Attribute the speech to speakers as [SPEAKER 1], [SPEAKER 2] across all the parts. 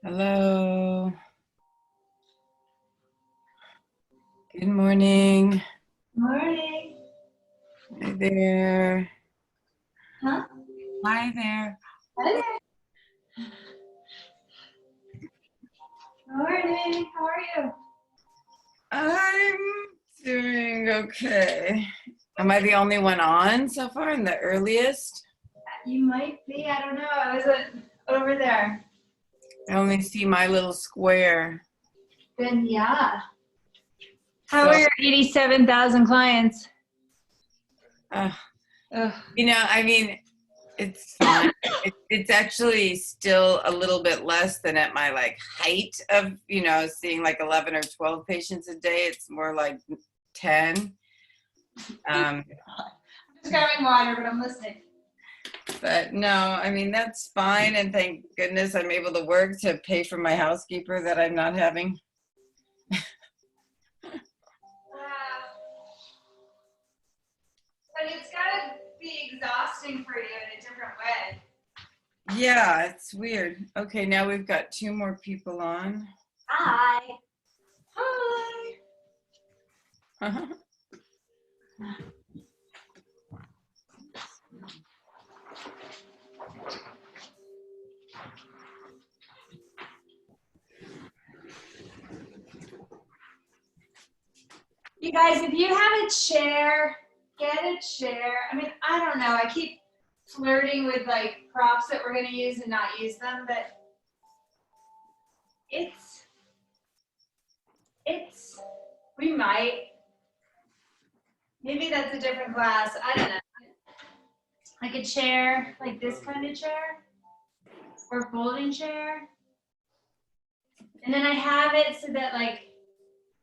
[SPEAKER 1] Hello. Good morning.
[SPEAKER 2] Morning.
[SPEAKER 1] Hi there.
[SPEAKER 2] Huh?
[SPEAKER 1] Hi there.
[SPEAKER 2] Hi there. Morning. How are you?
[SPEAKER 1] I'm doing okay. Am I the only one on so far and the earliest?
[SPEAKER 2] You might be. I don't know. I wasn't over there.
[SPEAKER 1] I only see my little square.
[SPEAKER 2] Then yeah. How
[SPEAKER 1] So,
[SPEAKER 2] are your 87,000 clients?
[SPEAKER 1] you know, I mean, it's fine. It's actually still a little bit less than at my like height of, you know, seeing like 11 or 12 patients a day. It's more like 10.
[SPEAKER 2] I'm just grabbing water, but I'm listening.
[SPEAKER 1] But no, I mean, that's fine. And thank goodness I'm able to work to pay for my housekeeper that I'm not having.
[SPEAKER 2] Wow. But it's got to be exhausting for you in a different way.
[SPEAKER 1] Yeah, it's weird. Okay, now we've got 2 more people on.
[SPEAKER 2] Hi.
[SPEAKER 1] Hi.
[SPEAKER 2] You guys, if you have a chair, get a chair. I mean, I don't know. I keep flirting with like props that we're going to use and not use them, but we might. Maybe that's a different class. I don't know. Like a chair, like this kind of chair, or folding chair. And then I have it so that like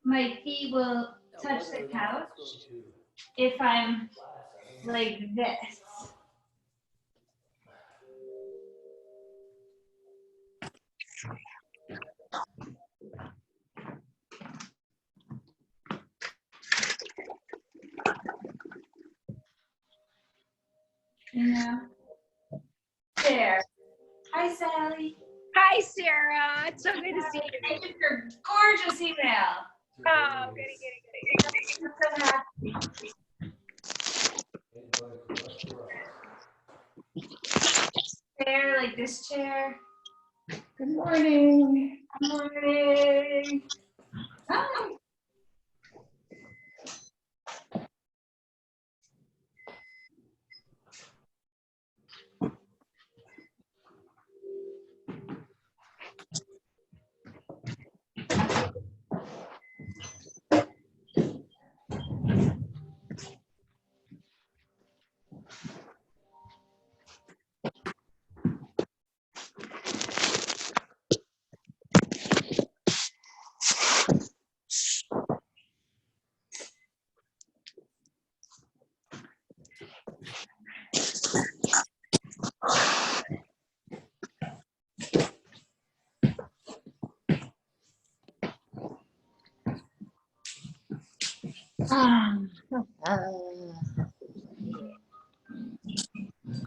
[SPEAKER 2] my feet will touch the couch if I'm like this. You know? There. Hi, Sally.
[SPEAKER 3] Hi, Sarah. It's so good to see you.
[SPEAKER 2] Thank you for your gorgeous email.
[SPEAKER 3] Oh, goody.
[SPEAKER 2] I'm so happy. Chair, like this chair.
[SPEAKER 4] Good morning.
[SPEAKER 2] Morning. Hi.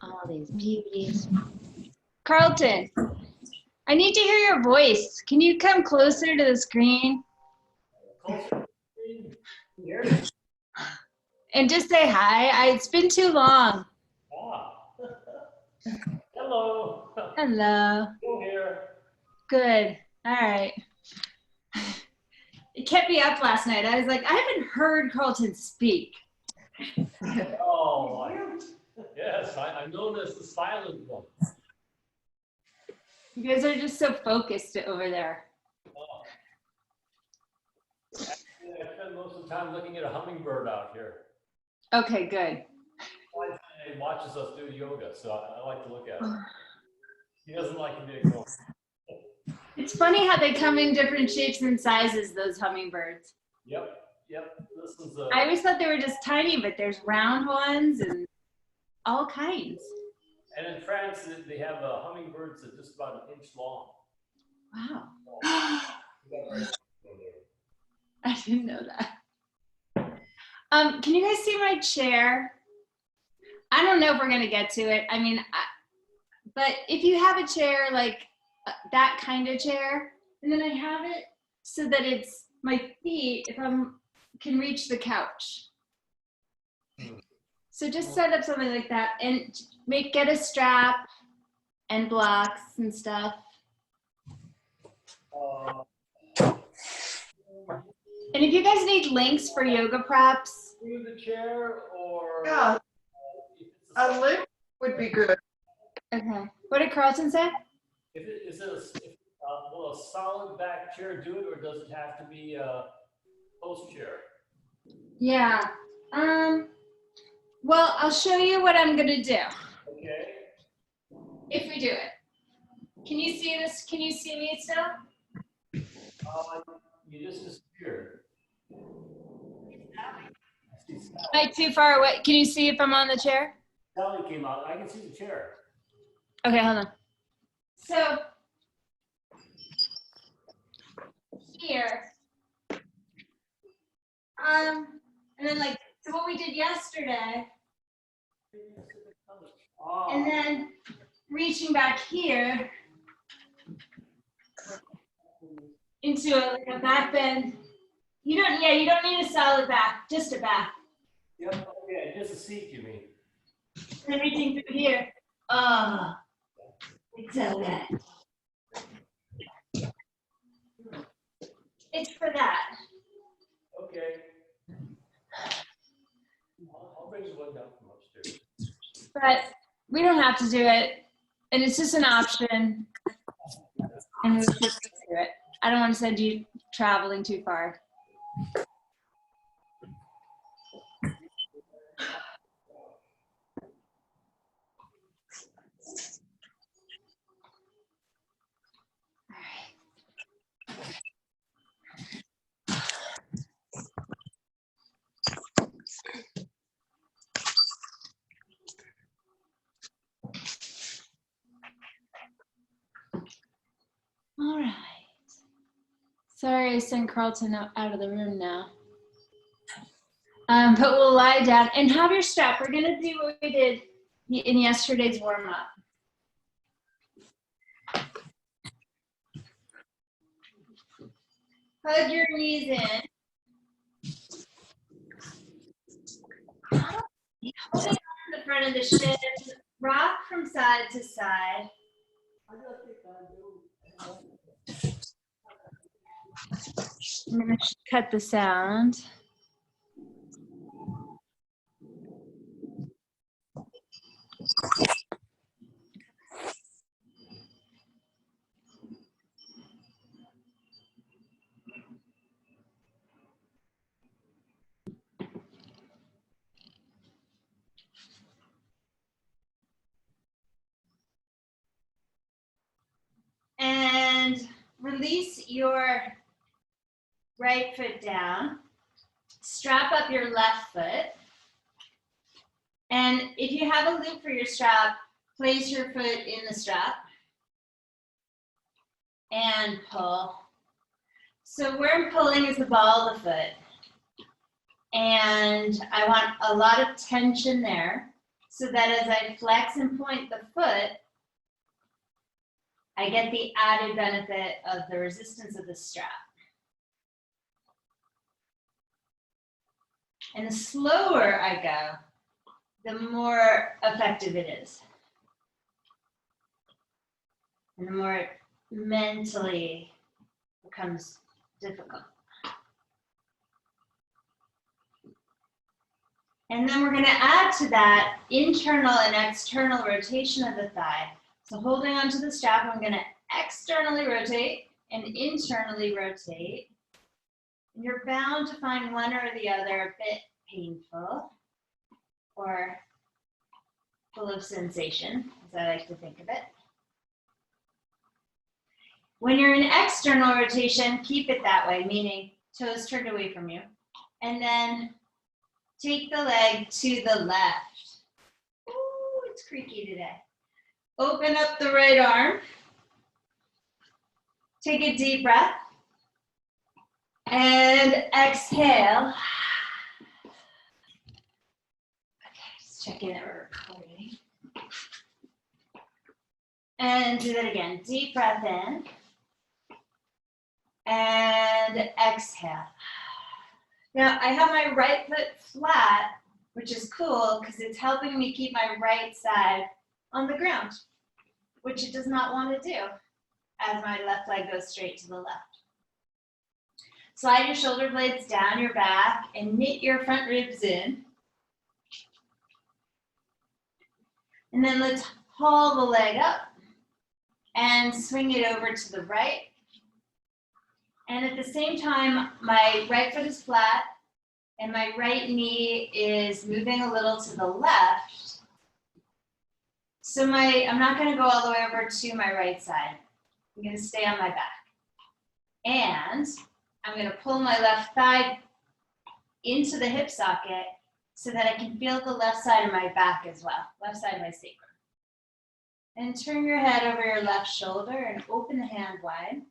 [SPEAKER 5] All these beauties.
[SPEAKER 2] Carlton, I need to hear your voice. Can you come closer to the screen and just say hi? It's been too long.
[SPEAKER 6] Ah. Hello.
[SPEAKER 2] Hello.
[SPEAKER 6] Still here.
[SPEAKER 2] Good. All right. It kept me up last night. I was like, I haven't heard Carlton speak.
[SPEAKER 6] Oh, yes, I'm known as the silent one.
[SPEAKER 2] You guys are just so focused over there.
[SPEAKER 6] Oh. Actually, I spend most of the time looking at a hummingbird out here.
[SPEAKER 2] Okay, good.
[SPEAKER 6] He watches us do yoga, so I like to look at him. He doesn't like to be ignored.
[SPEAKER 2] It's funny how they come in different shapes and sizes, those hummingbirds.
[SPEAKER 6] Yep. This is
[SPEAKER 2] I always thought they were just tiny, but there's round ones and all kinds.
[SPEAKER 6] and in France, they have hummingbirds that are just about an inch long.
[SPEAKER 2] Wow.
[SPEAKER 6] Oh.
[SPEAKER 2] I didn't know that. Can you guys see my chair? I don't know if we're gonna get to it. I mean, but if you have a chair like that kind of chair, and then I have it so that it's my feet if can reach the couch. So just set up something like that and get a strap and blocks and stuff. And if you guys need links for yoga props,
[SPEAKER 6] Through the chair or
[SPEAKER 4] Yeah,
[SPEAKER 6] if it's
[SPEAKER 4] a link would be good.
[SPEAKER 2] okay. What did Carlton say?
[SPEAKER 6] will a solid back chair do it, or does it have to be a post chair?
[SPEAKER 2] Yeah. Well, I'll show you what I'm gonna do
[SPEAKER 6] Okay.
[SPEAKER 2] if we do it. Can you see this? Can you see me still?
[SPEAKER 6] You just disappeared. I see
[SPEAKER 2] Am I too far away? Can you see if I'm on the chair?
[SPEAKER 6] Sally came out. I can see the chair.
[SPEAKER 2] Okay, hold on. So here, and then like so what we did yesterday,
[SPEAKER 6] Oh,
[SPEAKER 2] and then reaching back here into a back bend. You don't need a solid back, just a back.
[SPEAKER 6] yep. Okay, just a seat, you mean?
[SPEAKER 2] And then reaching through here. Oh, it's so good. It's for that.
[SPEAKER 6] Okay. I'll bring the one down from upstairs.
[SPEAKER 2] But we don't have to do it. And it's just an option. And we just do it. I don't want to send you traveling too far. All right. Sorry I sent Carlton out of the room now. But we'll lie down and have your strap. We're gonna do what we did in yesterday's warm up. Hug your knees in. Holding on to the front of the shins, rock from side to side. I'm gonna cut the sound. And release your right foot down. Strap up your left foot. And if you have a loop for your strap, place your foot in the strap and pull. So where I'm pulling is the ball of the foot. And I want a lot of tension there so that as I flex and point the foot, I get the added benefit of the resistance of the strap. And the slower I go, the more effective it is. And the more it mentally becomes difficult. And then we're going to add to that internal and external rotation of the thigh. So holding onto the strap, I'm going to externally rotate and internally rotate. And you're bound to find one or the other a bit painful or full of sensation, as I like to think of it. When you're in external rotation, keep it that way, meaning toes turned away from you. And then take the leg to the left. Ooh, it's creaky today. Open up the right arm. Take a deep breath. And exhale. Okay, just checking that we're recording. And do that again. Deep breath in. And exhale. Now I have my right foot flat, which is cool because it's helping me keep my right side on the ground, which it does not want to do as my left leg goes straight to the left. Slide your shoulder blades down your back and knit your front ribs in. And then let's haul the leg up and swing it over to the right. And at the same time, my right foot is flat and my right knee is moving a little to the left. So I'm not going to go all the way over to my right side. I'm going to stay on my back. And I'm going to pull my left thigh into the hip socket so that I can feel the left side of my back as well, left side of my sacrum. And turn your head over your left shoulder and open the hand wide.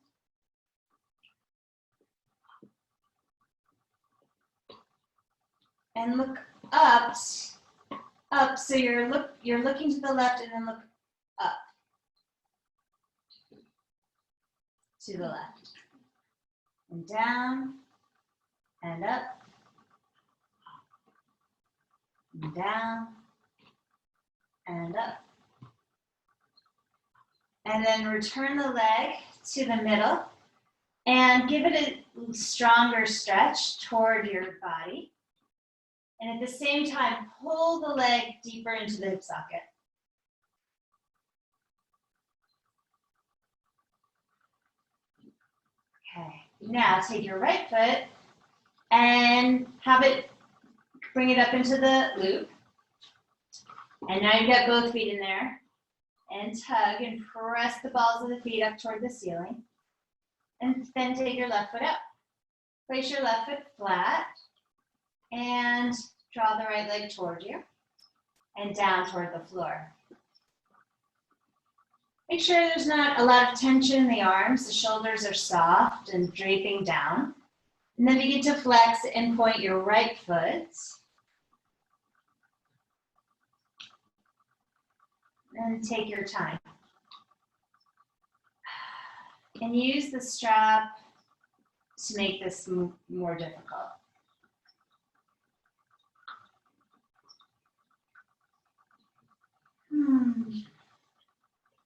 [SPEAKER 2] And look up, so you're looking to the left and then look up to the left. And down, and up, and down, and up. And then return the leg to the middle and give it a stronger stretch toward your body. And at the same time, pull the leg deeper into the hip socket. Okay, now take your right foot and bring it up into the loop. And now you've got both feet in there. And tug and press the balls of the feet up toward the ceiling. And then take your left foot up. Place your left foot flat. And draw the right leg toward you and down toward the floor. Make sure there's not a lot of tension in the arms. The shoulders are soft and draping down. And then begin to flex and point your right foot. And take your time. And use the strap to make this more difficult.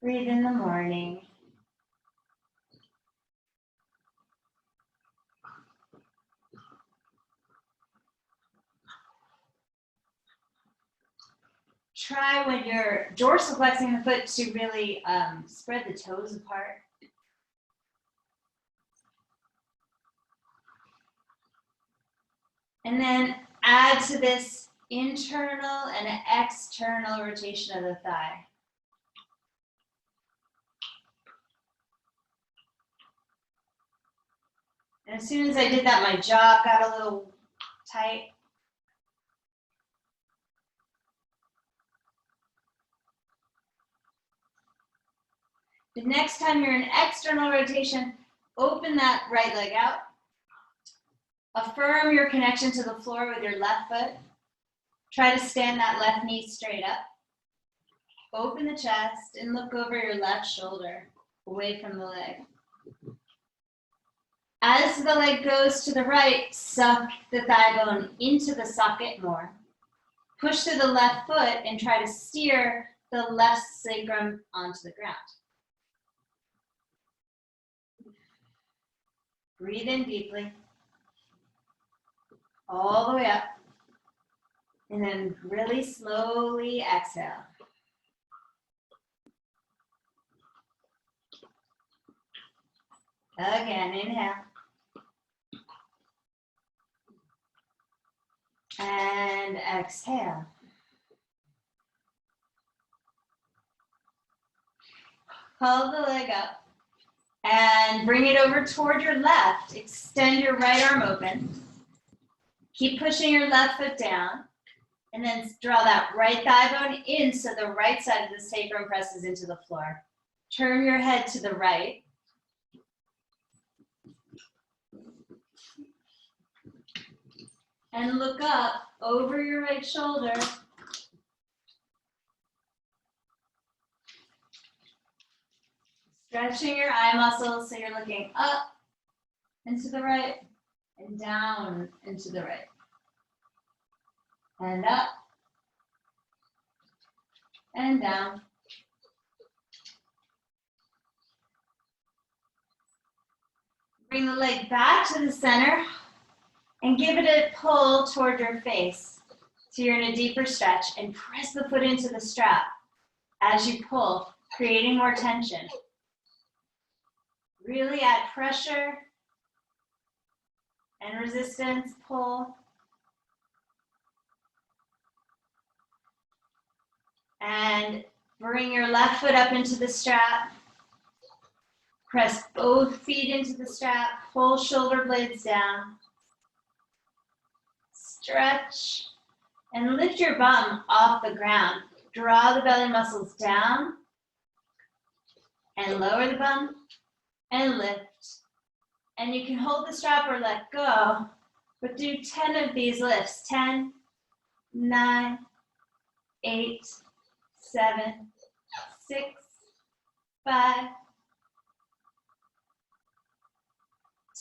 [SPEAKER 2] Breathe in the morning. try when you're dorsal flexing the foot to really spread the toes apart. And then add to this internal and external rotation of the thigh. And as soon as I did that, my jaw got a little tight. The next time you're in external rotation, open that right leg out. Affirm your connection to the floor with your left foot. Try to stand that left knee straight up. Open the chest and look over your left shoulder, away from the leg. As the leg goes to the right, suck the thigh bone into the socket more. Push through the left foot and try to steer the left sacrum onto the ground. Breathe in deeply, all the way up, and then really slowly exhale. Again, inhale. And exhale. Pull the leg up and bring it over toward your left. Extend your right arm open. Keep pushing your left foot down. And then draw that right thigh bone in so the right side of the sacrum presses into the floor. Turn your head to the right. And look up over your right shoulder. Stretching your eye muscles so you're looking up and to the right and down and to the right. And up and down. Bring the leg back to the center and give it a pull toward your face. So you're in a deeper stretch and press the foot into the strap as you pull, creating more tension. Really add pressure and resistance, pull. And bring your left foot up into the strap. Press both feet into the strap, pull shoulder blades down. Stretch and lift your bum off the ground. Draw the belly muscles down and lower the bum and lift. And you can hold the strap or let go, but do 10 of these lifts. 10, 9, 8, 7, 6, 5,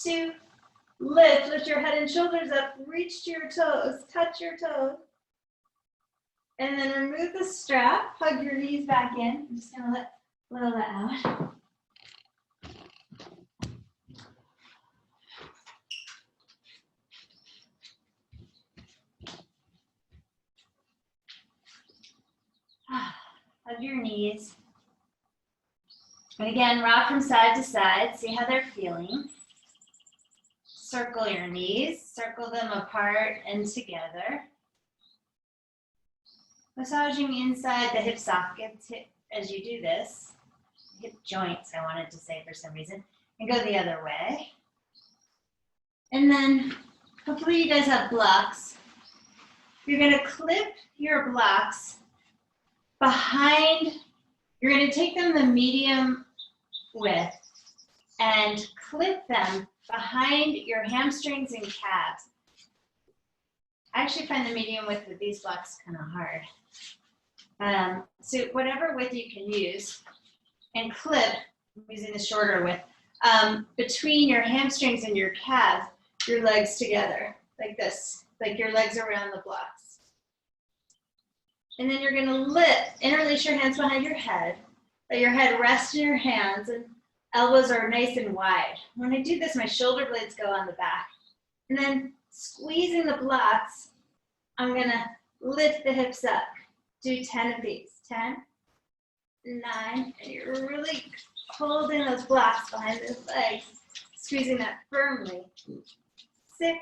[SPEAKER 2] 2, lift your head and shoulders up, reach to your toes, touch your toes. And then remove the strap, hug your knees back in. I'm just gonna let that out. Hug your knees. And again, rock from side to side, see how they're feeling. Circle your knees, circle them apart and together. Massaging inside the hip sockets as you do this. Hip joints, I wanted to say for some reason. And go the other way. And then, hopefully you guys have blocks. You're gonna clip your blocks behind, you're gonna take them the medium width and clip them behind your hamstrings and calves. I actually find the medium width of these blocks kind of hard. So whatever width you can use, and clip, I'm using the shorter width, between your hamstrings and your calves, your legs together, like this, like your legs around the blocks. And then you're gonna interlace your hands behind your head, let your head rest in your hands, and elbows are nice and wide. When I do this, my shoulder blades go on the back. And then squeezing the blocks, I'm gonna lift the hips up. do 10 of these. 10, 9, and you're really holding those blocks behind those legs, squeezing that firmly. 6,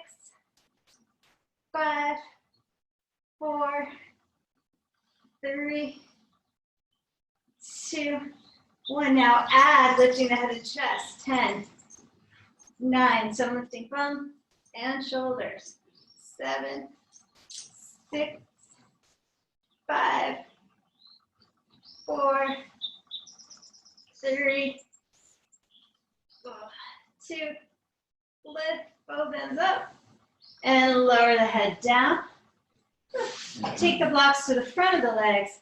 [SPEAKER 2] 5, 4, 3, 2, 1. Now add lifting the head and chest. 10, 9. So I'm lifting bum and shoulders. 7, 6, 5, 4, 3, 2. Lift both ends up and lower the head down. Take the blocks to the front of the legs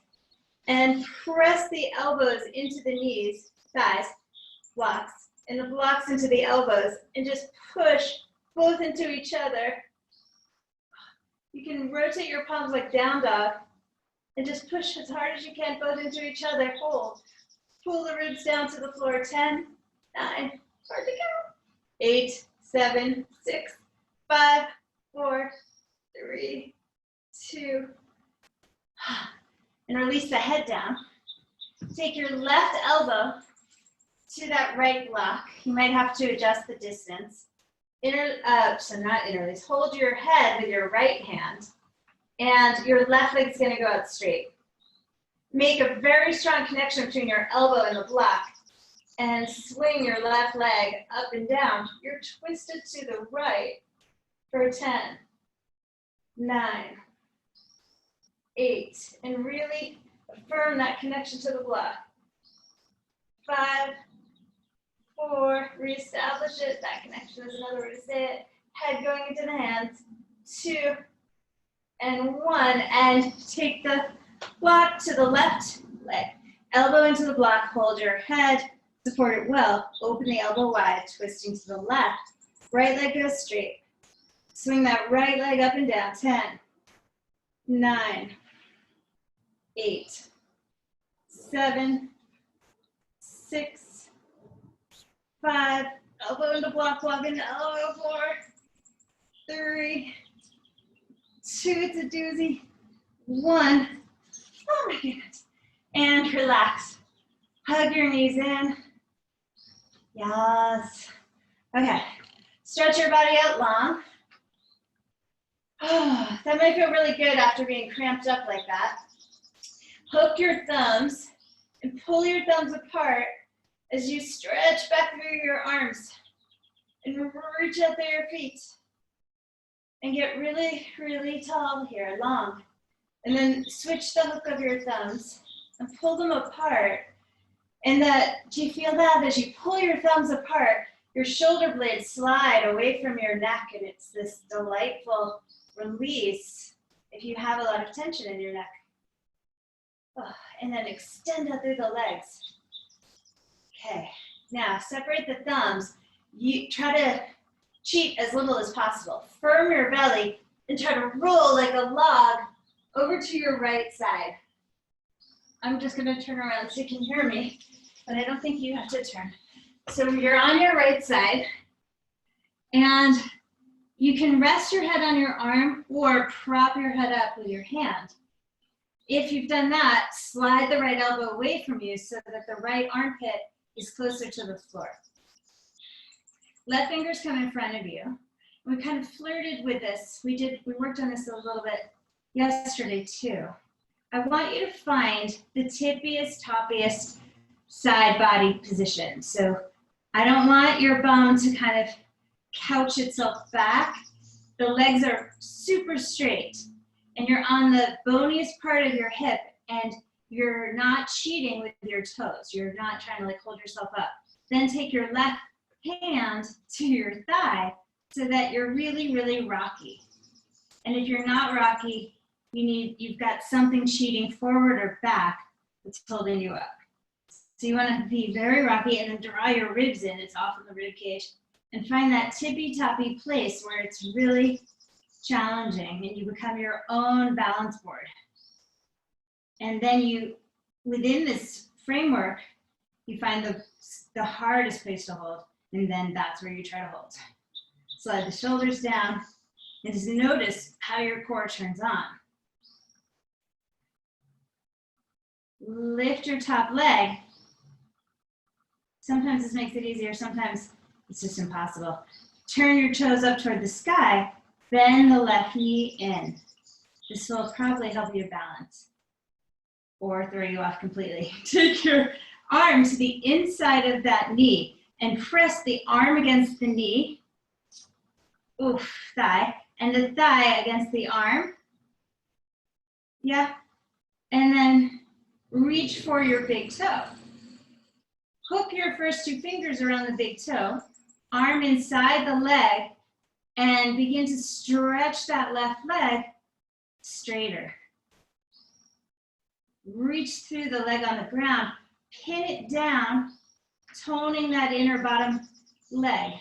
[SPEAKER 2] and press the elbows into the knees, thighs, blocks, and the blocks into the elbows, and just push both into each other. You can rotate your palms like down dog and just push as hard as you can both into each other. Hold. Pull the ribs down to the floor. 10, 9, hard to count. 8, 7, 6, 5, 4, 3, 2, and release the head down. Take your left elbow to that right block. You might have to adjust the distance. So not interlace. Hold your head with your right hand, and your left leg is going to go out straight. Make a very strong connection between your elbow and the block, and swing your left leg up and down. You're twisted to the right for 10, 9, 8, and really affirm that connection to the block. 5, 4, reestablish it. That connection is another way to say it. Head going into the hands. 2, and 1, and take the block to the left leg. Elbow into the block, hold your head, support it well. Open the elbow wide, twisting to the left. Right leg goes straight. Swing that right leg up and down. 10, 9, 8, 7, 6, 5, elbow into block, block into elbow. 4, 3, 2, it's a doozy. 1, oh my goodness. And relax. Hug your knees in. Yes. Okay. Stretch your body out long. Oh, that might feel really good after being cramped up like that. Hook your thumbs and pull your thumbs apart as you stretch back through your arms and reach out through your feet and get really, really tall here, long. And then switch the hook of your thumbs and pull them apart. And do you feel that as you pull your thumbs apart, your shoulder blades slide away from your neck, and it's this delightful release if you have a lot of tension in your neck. Oh, and then extend out through the legs. Okay, now separate the thumbs. You try to cheat as little as possible. Firm your belly and try to roll like a log over to your right side. I'm just gonna turn around so you can hear me, but I don't think you have to turn. So you're on your right side, and you can rest your head on your arm or prop your head up with your hand. If you've done that, slide the right elbow away from you so that the right armpit is closer to the floor. Let fingers come in front of you. We kind of flirted with this. We worked on this a little bit yesterday too. I want you to find the tippiest, toppiest side body position. So I don't want your bum to kind of couch itself back. The legs are super straight and you're on the boniest part of your hip, and you're not cheating with your toes. You're not trying to like hold yourself up. Then take your left hand to your thigh so that you're really, really rocky. And if you're not rocky, you've got something cheating forward or back that's holding you up. So you want to be very rocky and then draw your ribs in. It's off in the rib cage, and find that tippy toppy place where it's really challenging and you become your own balance board. And then within this framework, you find the hardest place to hold, and then that's where you try to hold. Slide the shoulders down and just notice how your core turns on. lift your top leg. Sometimes this makes it easier, sometimes it's just impossible. Turn your toes up toward the sky, bend the left knee in. This will probably help you balance or throw you off completely. Take your arm to the inside of that knee and press the arm against the knee, oof, thigh, and the thigh against the arm. Yeah, and then reach for your big toe. Hook your first 2 fingers around the big toe, arm inside the leg, and begin to stretch that left leg straighter. Reach through the leg on the ground, pin it down, toning that inner bottom leg.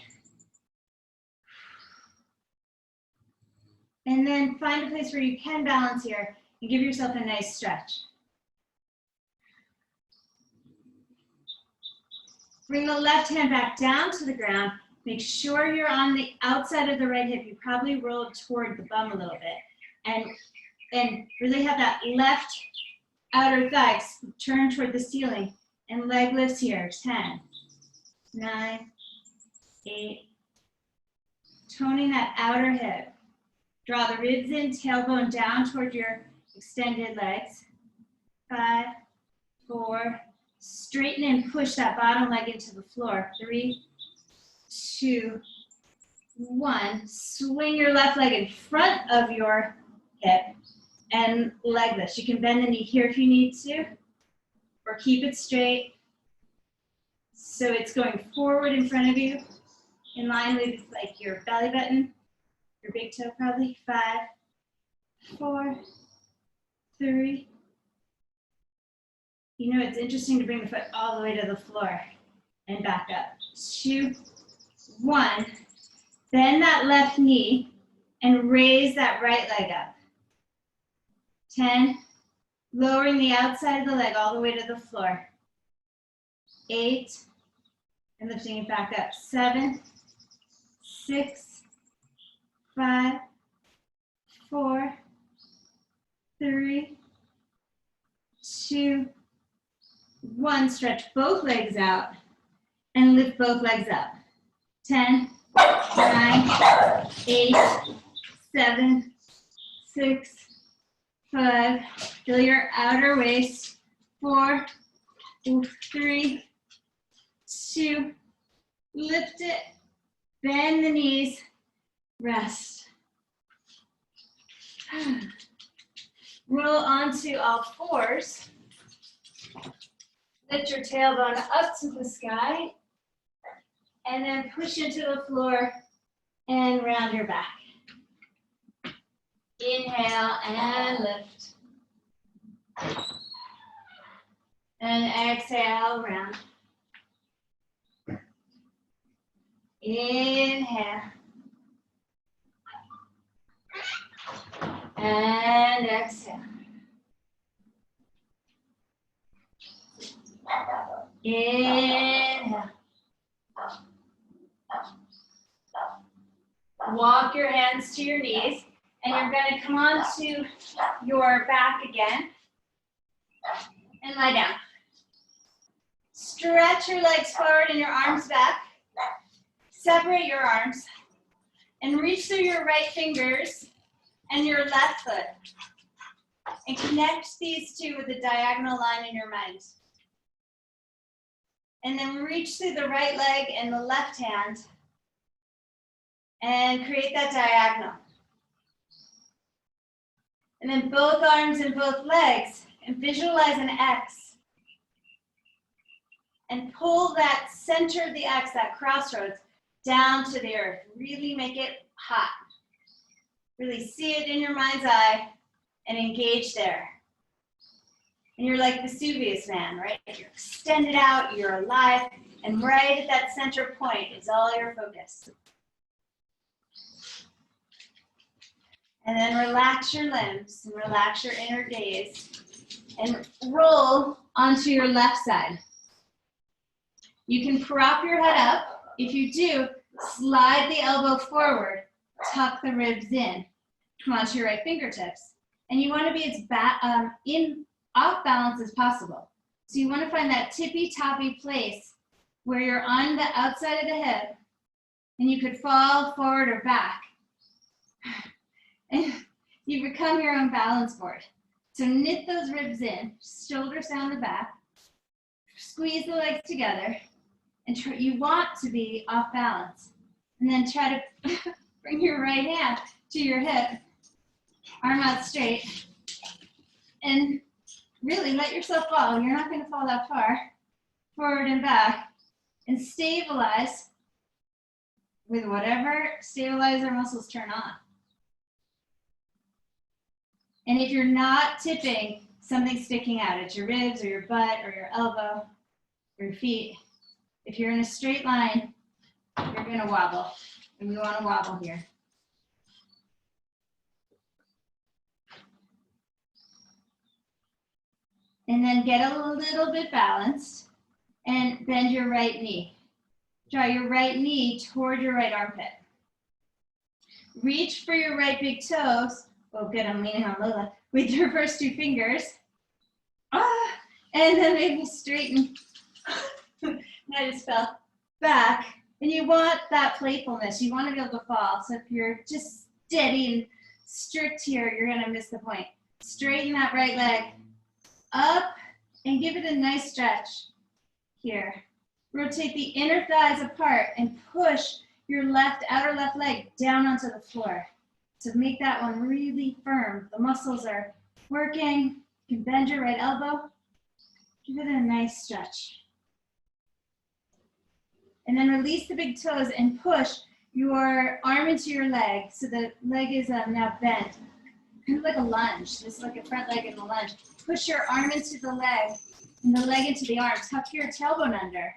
[SPEAKER 2] And then find a place where you can balance here and give yourself a nice stretch. Bring the left hand back down to the ground. Make sure you're on the outside of the right hip. You probably rolled toward the bum a little bit. And really have that left outer thigh turn toward the ceiling. And leg lifts here. 10, 9, 8. Toning that outer hip. Draw the ribs in, tailbone down toward your extended legs. 5, 4. Straighten and push that bottom leg into the floor. 3, 2, 1. Swing your left leg in front of your hip and leg lift. You can bend the knee here if you need to, or keep it straight. So it's going forward in front of you, in line with like your belly button, your big toe probably. 5, 4, 3. You know, it's interesting to bring the foot all the way to the floor and back up. 2, 1. Bend that left knee and raise that right leg up. 10. Lowering the outside of the leg all the way to the floor. 8. And lifting it back up. 7, 6, 5, 4, 3, 2, 1. Stretch both legs out and lift both legs up. 10, 9, 8, 7, 6, 5. Feel your outer waist. 4, 3, 2. Lift it. Bend the knees. Rest. Roll onto all fours. Lift your tailbone up to the sky. And then push into the floor and round your back. Inhale and lift. And exhale, round. Inhale. And exhale. Inhale. Walk your hands to your knees, and you're going to come onto your back again and lie down. Stretch your legs forward and your arms back. Separate your arms and reach through your right fingers and your left foot and connect these two with a diagonal line in your mind. And then reach through the right leg and the left hand and create that diagonal. And then both arms and both legs, and visualize an X. And pull that center of the X, that crossroads, down to the earth. Really make it hot. Really see it in your mind's eye and engage there. And you're like Vesuvius man, right? You're extended out, you're alive, and right at that center point is all your focus. And then relax your limbs and relax your inner gaze and roll onto your left side. You can prop your head up. If you do, slide the elbow forward, tuck the ribs in. Come onto your right fingertips. And you want to be as off balance as possible. So you want to find that tippy-toppy place where you're on the outside of the hip and you could fall forward or back. And you become your own balance board. So knit those ribs in, shoulders down the back, squeeze the legs together, and you want to be off balance. And then try to bring your right hand to your hip, arm out straight, and really let yourself fall. You're not going to fall that far, forward and back, and stabilize with whatever stabilizer muscles turn on. And if you're not tipping, something's sticking out. It's your ribs or your butt or your elbow or your feet. If you're in a straight line, you're going to wobble. And we want to wobble here. And then get a little bit balanced and bend your right knee. Draw your right knee toward your right armpit. Reach for your right big toes. Oh, good, I'm leaning on Lola. With your first two fingers. And then maybe straighten. I just fell back. And you want that playfulness. You want to be able to fall. So if you're just steady and strict here, you're going to miss the point. Straighten that right leg up and give it a nice stretch here. Rotate the inner thighs apart and push your outer left leg down onto the floor. To make that one really firm. The muscles are working. You can bend your right elbow. Give it a nice stretch. And then release the big toes and push your arm into your leg. So the leg is now bent. Kind of like a lunge. This is like a front leg in the lunge. Push your arm into the leg and the leg into the arm. Tuck your tailbone under.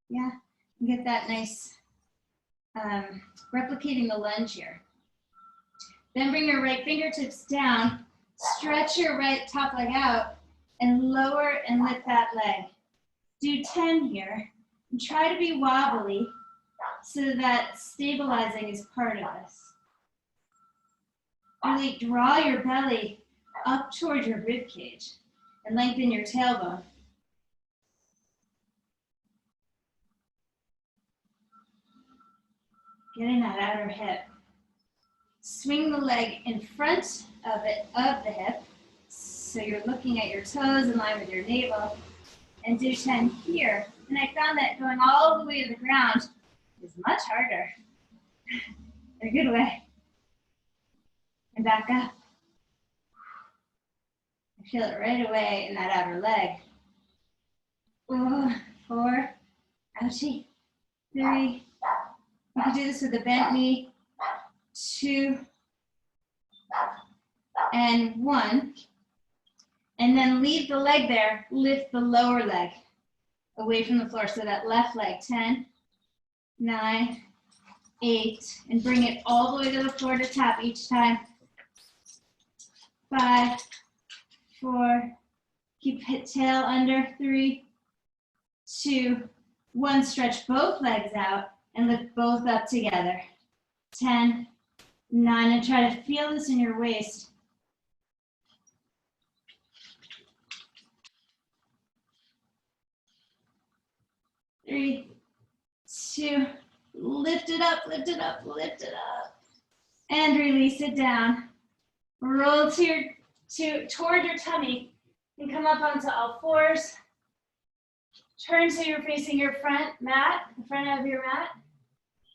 [SPEAKER 2] Yeah, and get that nice replicating the lunge here. Then bring your right fingertips down, stretch your right top leg out, and lower and lift that leg. Do 10 here, and try to be wobbly so that stabilizing is part of this. Really draw your belly up toward your rib cage and lengthen your tailbone. Getting that outer hip. Swing the leg in front of the hip, so you're looking at your toes in line with your navel, and do 10 here. And I found that going all the way to the ground is much harder. In a good way. And back up. I feel it right away in that outer leg. 4, ouchie, 3. You can do this with a bent knee. 2 and 1. And then leave the leg there. Lift the lower leg away from the floor. So that left leg, 10, 9, 8, and bring it all the way to the floor to tap each time. 5, 4, keep tail under, 3, 2, 1. Stretch both legs out and lift both up together. 10, 9, and try to feel this in your waist. 3, 2, lift it up, lift it up, lift it up. And release it down. Roll toward your tummy and come up onto all fours. Turn so you're facing your front mat, the front of your mat.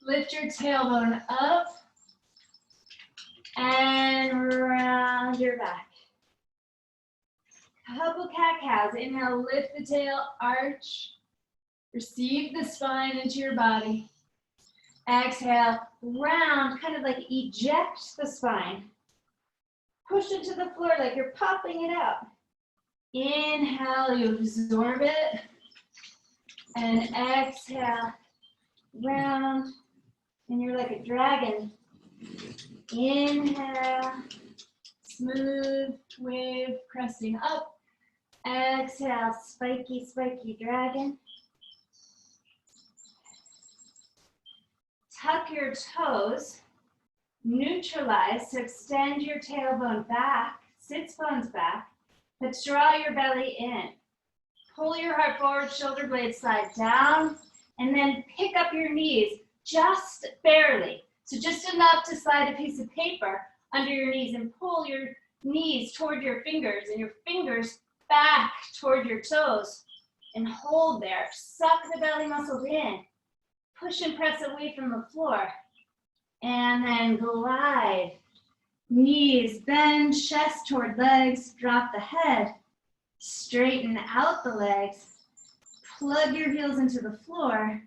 [SPEAKER 2] Lift your tailbone up and round your back. Couple cat-cows. Inhale, lift the tail, arch. Receive the spine into your body. Exhale, round, kind of like eject the spine. Push it to the floor like you're popping it out. Inhale, you absorb it. And exhale, round. And you're like a dragon. Inhale, smooth wave cresting up. Exhale, spiky, spiky dragon. Tuck your toes, neutralize, so extend your tailbone back, sits bones back, but draw your belly in. Pull your heart forward, shoulder blades slide down, and then pick up your knees just barely. So just enough to slide a piece of paper under your knees and pull your knees toward your fingers and your fingers back toward your toes and hold there. Suck the belly muscles in. Push and press away from the floor. And then glide. Knees bend, chest toward legs, drop the head. Straighten out the legs. Plug your heels into the floor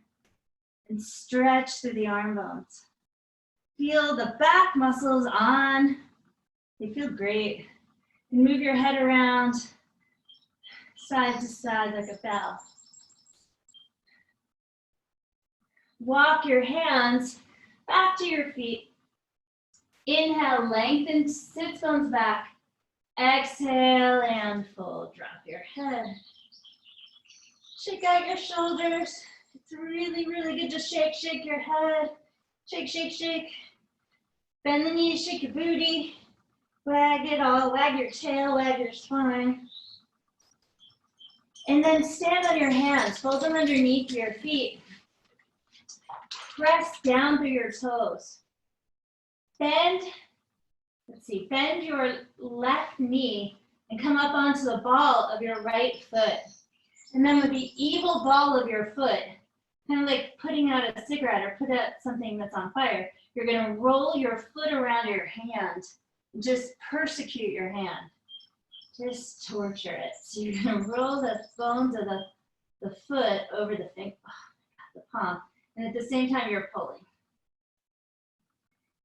[SPEAKER 2] and stretch through the arm bones. Feel the back muscles on. They feel great. And move your head around side to side like a bell. Walk your hands back to your feet. Inhale, lengthen, sit bones back. Exhale and fold. Drop your head. Shake out your shoulders. It's really, really good to shake your head. Shake. Bend the knees, shake your booty. Wag it all, wag your tail, wag your spine. And then stand on your hands, fold them underneath your feet. Press down through your toes. Bend your left knee and come up onto the ball of your right foot. And then with the evil ball of your foot, kind of like putting out a cigarette or put out something that's on fire, you're gonna roll your foot around your hand. Just persecute your hand. Just torture it. So you're gonna roll the bones of the foot over the palm. And at the same time, you're pulling.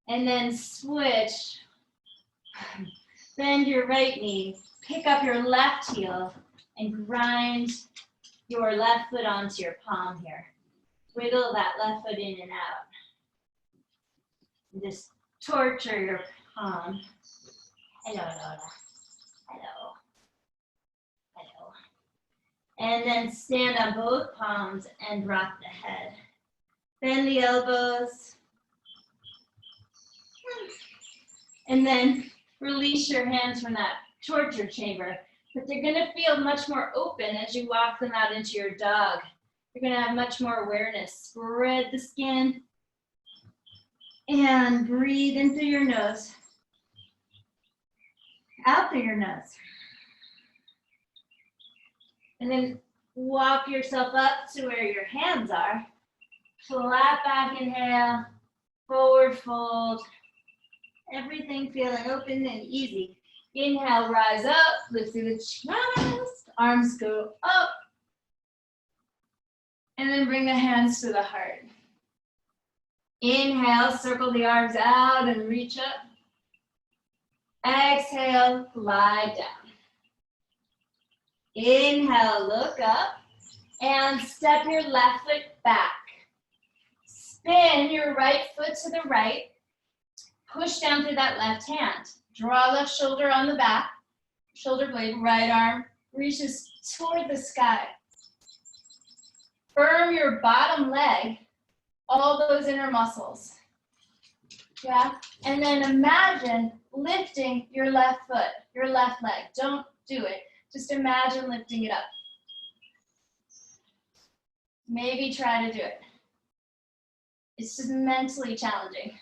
[SPEAKER 2] And then switch. Bend your right knee, pick up your left heel, and grind your left foot onto your palm here. Wiggle that left foot in and out. And just torture your palm. Hello. And then stand on both palms and drop the head. Bend the elbows. And then release your hands from that torture chamber. But they're gonna feel much more open as you walk them out into your dog. You're gonna have much more awareness. Spread the skin. And breathe in through your nose. Out through your nose. And then walk yourself up to where your hands are. Flat back inhale, forward fold. Everything feeling open and easy. Inhale, rise up, lift through the chest, arms go up. And then bring the hands to the heart. Inhale, circle the arms out and reach up. Exhale, glide down. Inhale, look up and step your left foot back. Spin your right foot to the right. Push down through that left hand. Draw left shoulder on the back. Shoulder blade, right arm reaches toward the sky. Firm your bottom leg, all those inner muscles. Yeah, and then imagine lifting your left foot, your left leg. Don't do it. Just imagine lifting it up. Maybe try to do it. It's just mentally challenging.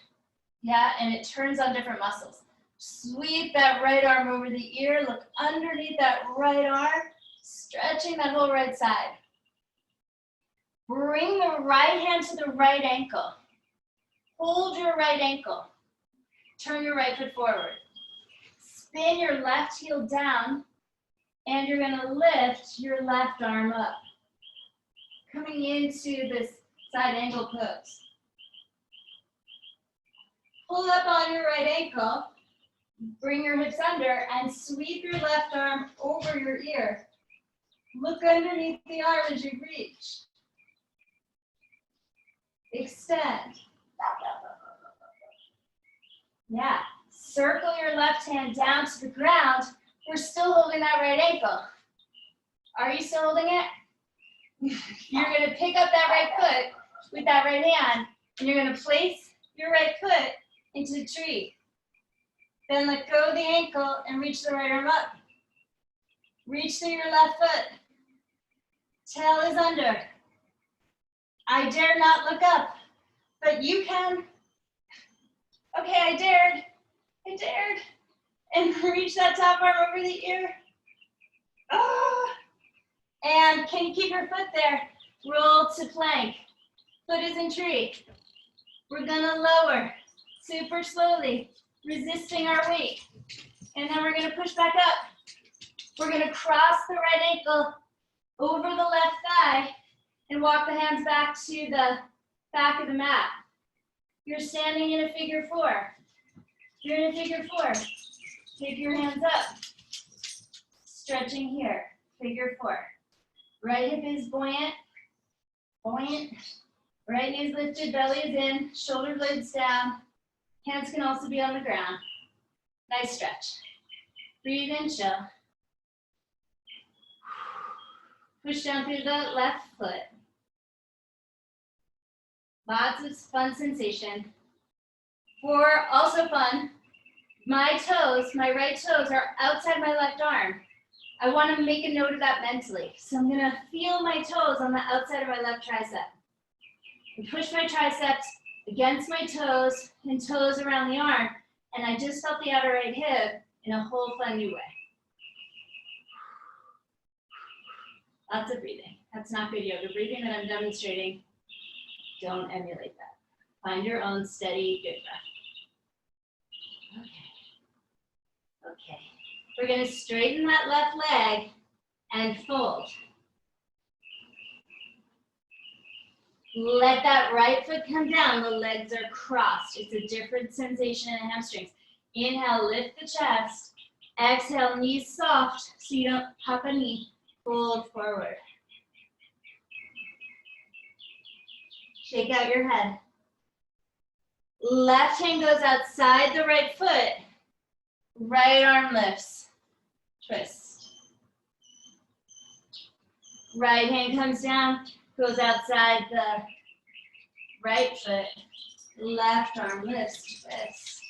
[SPEAKER 2] Yeah, and it turns on different muscles. Sweep that right arm over the ear, look underneath that right arm, stretching that whole right side. Bring the right hand to the right ankle. Hold your right ankle. Turn your right foot forward. Spin your left heel down, and you're gonna lift your left arm up. Coming into this side angle pose. Pull up on your right ankle, bring your hips under, and sweep your left arm over your ear. Look underneath the arm as you reach. Extend. Yeah, circle your left hand down to the ground. We're still holding that right ankle. Are you still holding it? You're gonna pick up that right foot with that right hand, and you're gonna place your right foot into the tree. Then let go of the ankle and reach the right arm up. Reach through your left foot. Tail is under. I dare not look up, but you can. Okay, I dared. I dared. And reach that top arm over the ear. Ah. And can you keep your foot there? Roll to plank. Foot is in tree. We're gonna lower super slowly, resisting our weight. And then we're gonna push back up. We're gonna cross the right ankle over the left thigh and walk the hands back to the back of the mat. You're standing in a figure four. You're in a figure four. Take your hands up. Stretching here, figure four. Right hip is buoyant, buoyant. Right knee is lifted, belly is in, shoulder blades down. Hands can also be on the ground. Nice stretch. Breathe in, chill. Push down through the left foot. Lots of fun sensation. For also fun, my toes, my right toes are outside my left arm. I want to make a note of that mentally. So I'm gonna feel my toes on the outside of my left tricep. And push my triceps against my toes and toes around the arm. And I just felt the outer right hip in a whole fun new way. Lots of breathing. That's not good yoga breathing that I'm demonstrating. Don't emulate that. Find your own steady, good breath. Okay. Okay. We're gonna straighten that left leg and fold. Let that right foot come down. The legs are crossed. It's a different sensation in the hamstrings. Inhale, lift the chest. Exhale, knees soft so you don't pop a knee. Fold forward. Shake out your head. Left hand goes outside the right foot. Right arm lifts. Twist. Right hand comes down, goes outside the right foot. Left arm lifts. Twist.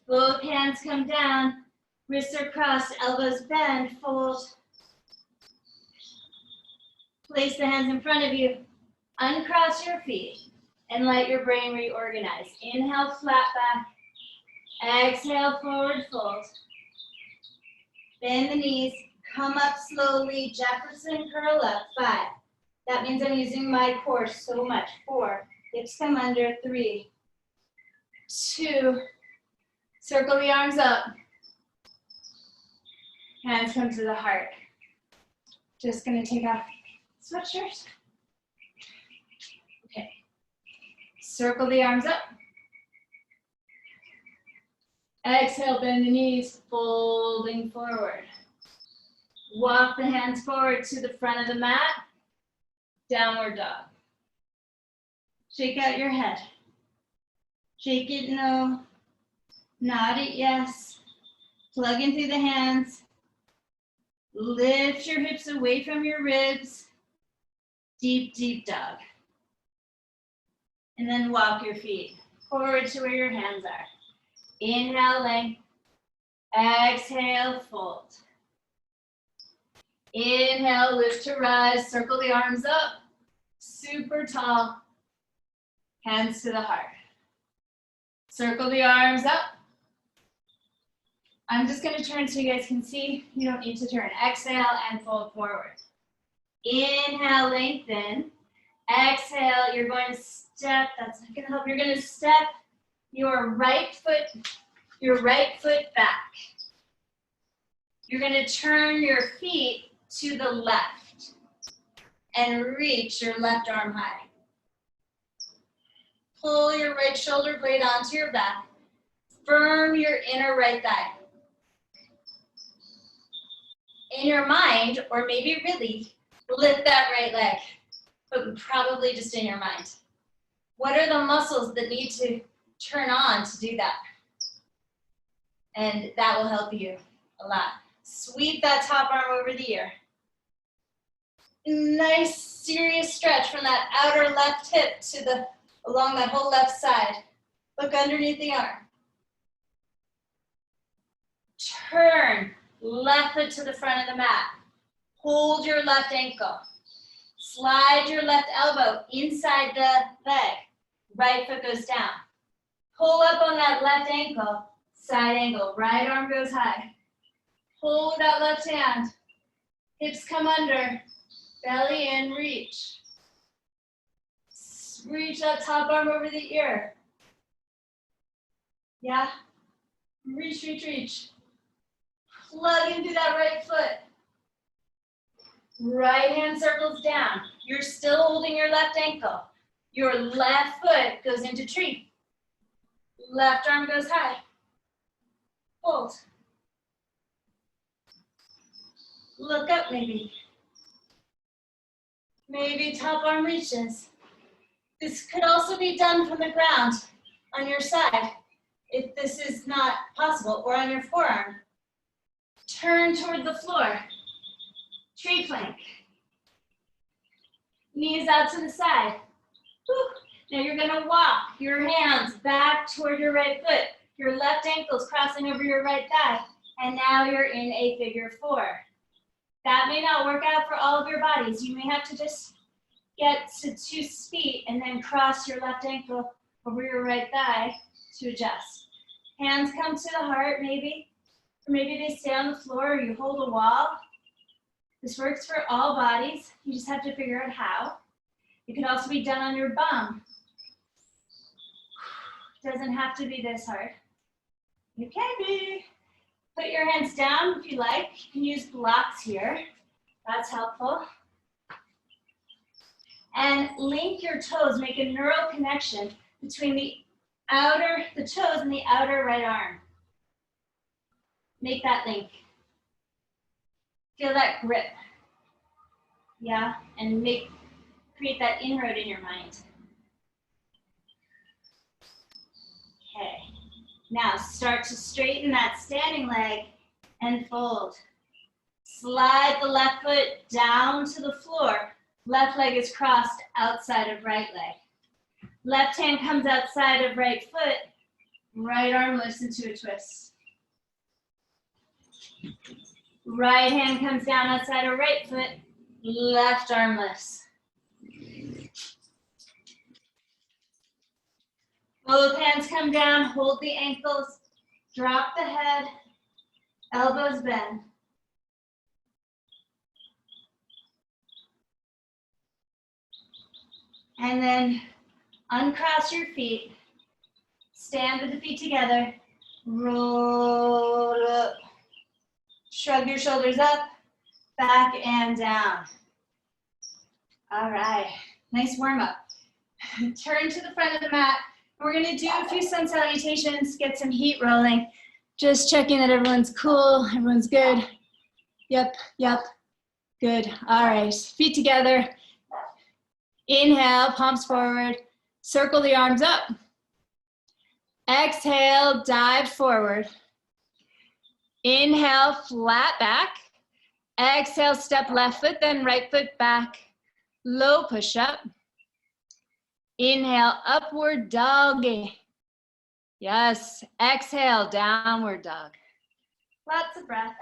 [SPEAKER 2] Both hands come down. Wrists are crossed, elbows bend, fold. Place the hands in front of you. Uncross your feet and let your brain reorganize. Inhale, flat back. Exhale, forward fold. Bend the knees, come up slowly, Jefferson curl up, 5. That means I'm using my core so much. 4, hips come under, 3, 2, circle the arms up. Hands come to the heart. Just gonna take off sweatshirts. Okay. Circle the arms up. Exhale, bend the knees, folding forward. Walk the hands forward to the front of the mat. Downward dog. Shake out your head. Shake it no. Nod it yes. Plug in through the hands. Lift your hips away from your ribs. Deep, deep dog. And then walk your feet forward to where your hands are. Inhale, length. Exhale, fold. Inhale, lift to rise. Circle the arms up. Super tall. Hands to the heart. Circle the arms up. I'm just going to turn so you guys can see. You don't need to turn. Exhale and fold forward. Inhale, lengthen. Exhale, you're going to step. That's not going to help. You're going to step your right foot back. You're going to turn your feet to the left and reach your left arm high. Pull your right shoulder blade onto your back. Firm your inner right thigh. In your mind, or maybe really, lift that right leg, but probably just in your mind. What are the muscles that need to turn on to do that? And that will help you a lot. Sweep that top arm over the ear. Nice, serious stretch from that outer left hip to the along that whole left side. Look underneath the arm. Turn left foot to the front of the mat. Hold your left ankle. Slide your left elbow inside the leg. Right foot goes down. Pull up on that left ankle, side angle. Right arm goes high. Hold that left hand. Hips come under. Belly in, reach. Reach that top arm over the ear. Yeah? Reach, reach, reach. Plug into that right foot. Right hand circles down. You're still holding your left ankle. Your left foot goes into tree. Left arm goes high. Hold. Look up maybe. Maybe top arm reaches. This could also be done from the ground on your side if this is not possible, or on your forearm. Turn toward the floor. Tree plank. Knees out to the side. Whew. Now you're gonna walk your hands back toward your right foot. Your left ankle's crossing over your right thigh. And now you're in a figure four. That may not work out for all of your bodies. You may have to just get to 2 feet and then cross your left ankle over your right thigh to adjust. Hands come to the heart maybe, or maybe they stay on the floor or you hold a wall. This works for all bodies. You just have to figure out how. It could also be done on your bum. Doesn't have to be this hard. It can be. Put your hands down if you like. You can use blocks here. That's helpful. And link your toes. Make a neural connection between the toes and the outer right arm. Make that link. Feel that grip. Yeah, and create that inroad in your mind. Okay. Now start to straighten that standing leg and fold. Slide the left foot down to the floor. Left leg is crossed outside of right leg. Left hand comes outside of right foot. Right arm lifts into a twist. Right hand comes down outside of right foot. Left arm lifts. Both hands come down, hold the ankles, drop the head, elbows bend. And then uncross your feet, stand with the feet together, roll up, shrug your shoulders up, back and down. All right, nice warm up. Turn to the front of the mat. We're gonna do a few sun salutations, get some heat rolling. Just checking that everyone's cool, everyone's good. Yep, good. All right, feet together. Inhale, palms forward, circle the arms up. Exhale, dive forward. Inhale, flat back. Exhale, step left foot, then right foot back. Low push up. Inhale, upward doggy. Yes, exhale, downward dog. Lots of breath.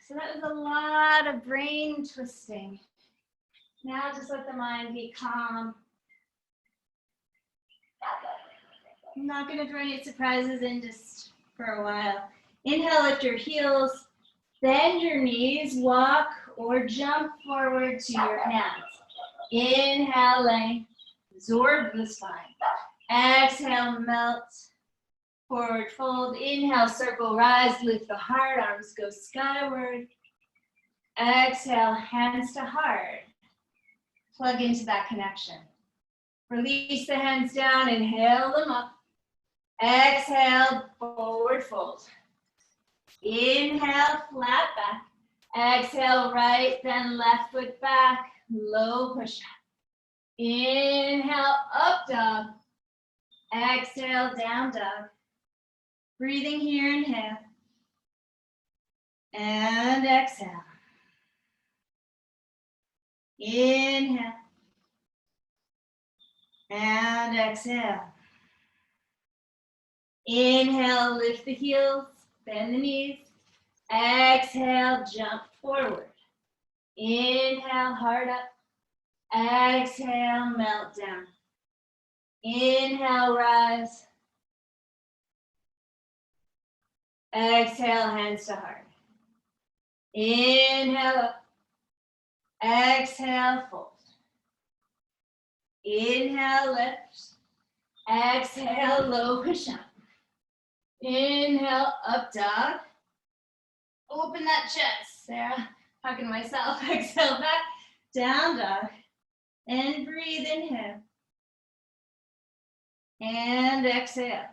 [SPEAKER 2] So that was a lot of brain twisting. Now just let the mind be calm. I'm not gonna throw any surprises in just for a while. Inhale, lift your heels, bend your knees, walk or jump forward to your hands. Inhale, length, absorb the spine. Exhale, melt, forward fold. Inhale, circle, rise, lift the heart, arms go skyward. Exhale, hands to heart. Plug into that connection. Release the hands down, inhale them up. Exhale, forward fold. Inhale, flat back. Exhale, right, then left foot back, low push up. Inhale, up dog. Exhale, down dog. Breathing here, inhale. And exhale. Inhale. And exhale. Inhale, lift the heels, bend the knees. Exhale, jump forward. Inhale, heart up. Exhale, melt down. Inhale, rise. Exhale, hands to heart. Inhale up. Exhale, fold. Inhale, lift. Exhale, low push up. Inhale, up dog. Open that chest, Sarah. Talking to myself. Exhale back, down dog. And breathe, inhale. And exhale.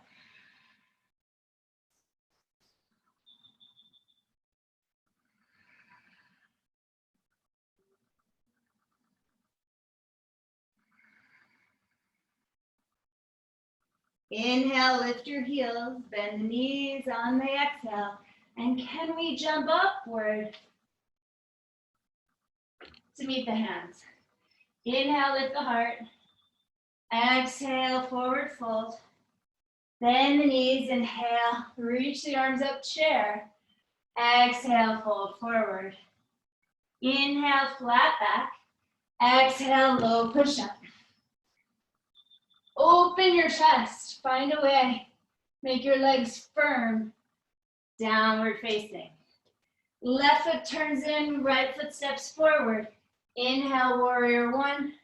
[SPEAKER 2] Inhale, lift your heels, bend the knees on the exhale. And can we jump upward to meet the hands? Inhale, lift the heart. Exhale, forward fold. Bend the knees, inhale, reach the arms up, chair. Exhale, fold forward. Inhale, flat back. Exhale, low push up. Open your chest, find a way. Make your legs firm, downward facing. Left foot turns in, right foot steps forward. Inhale, warrior one.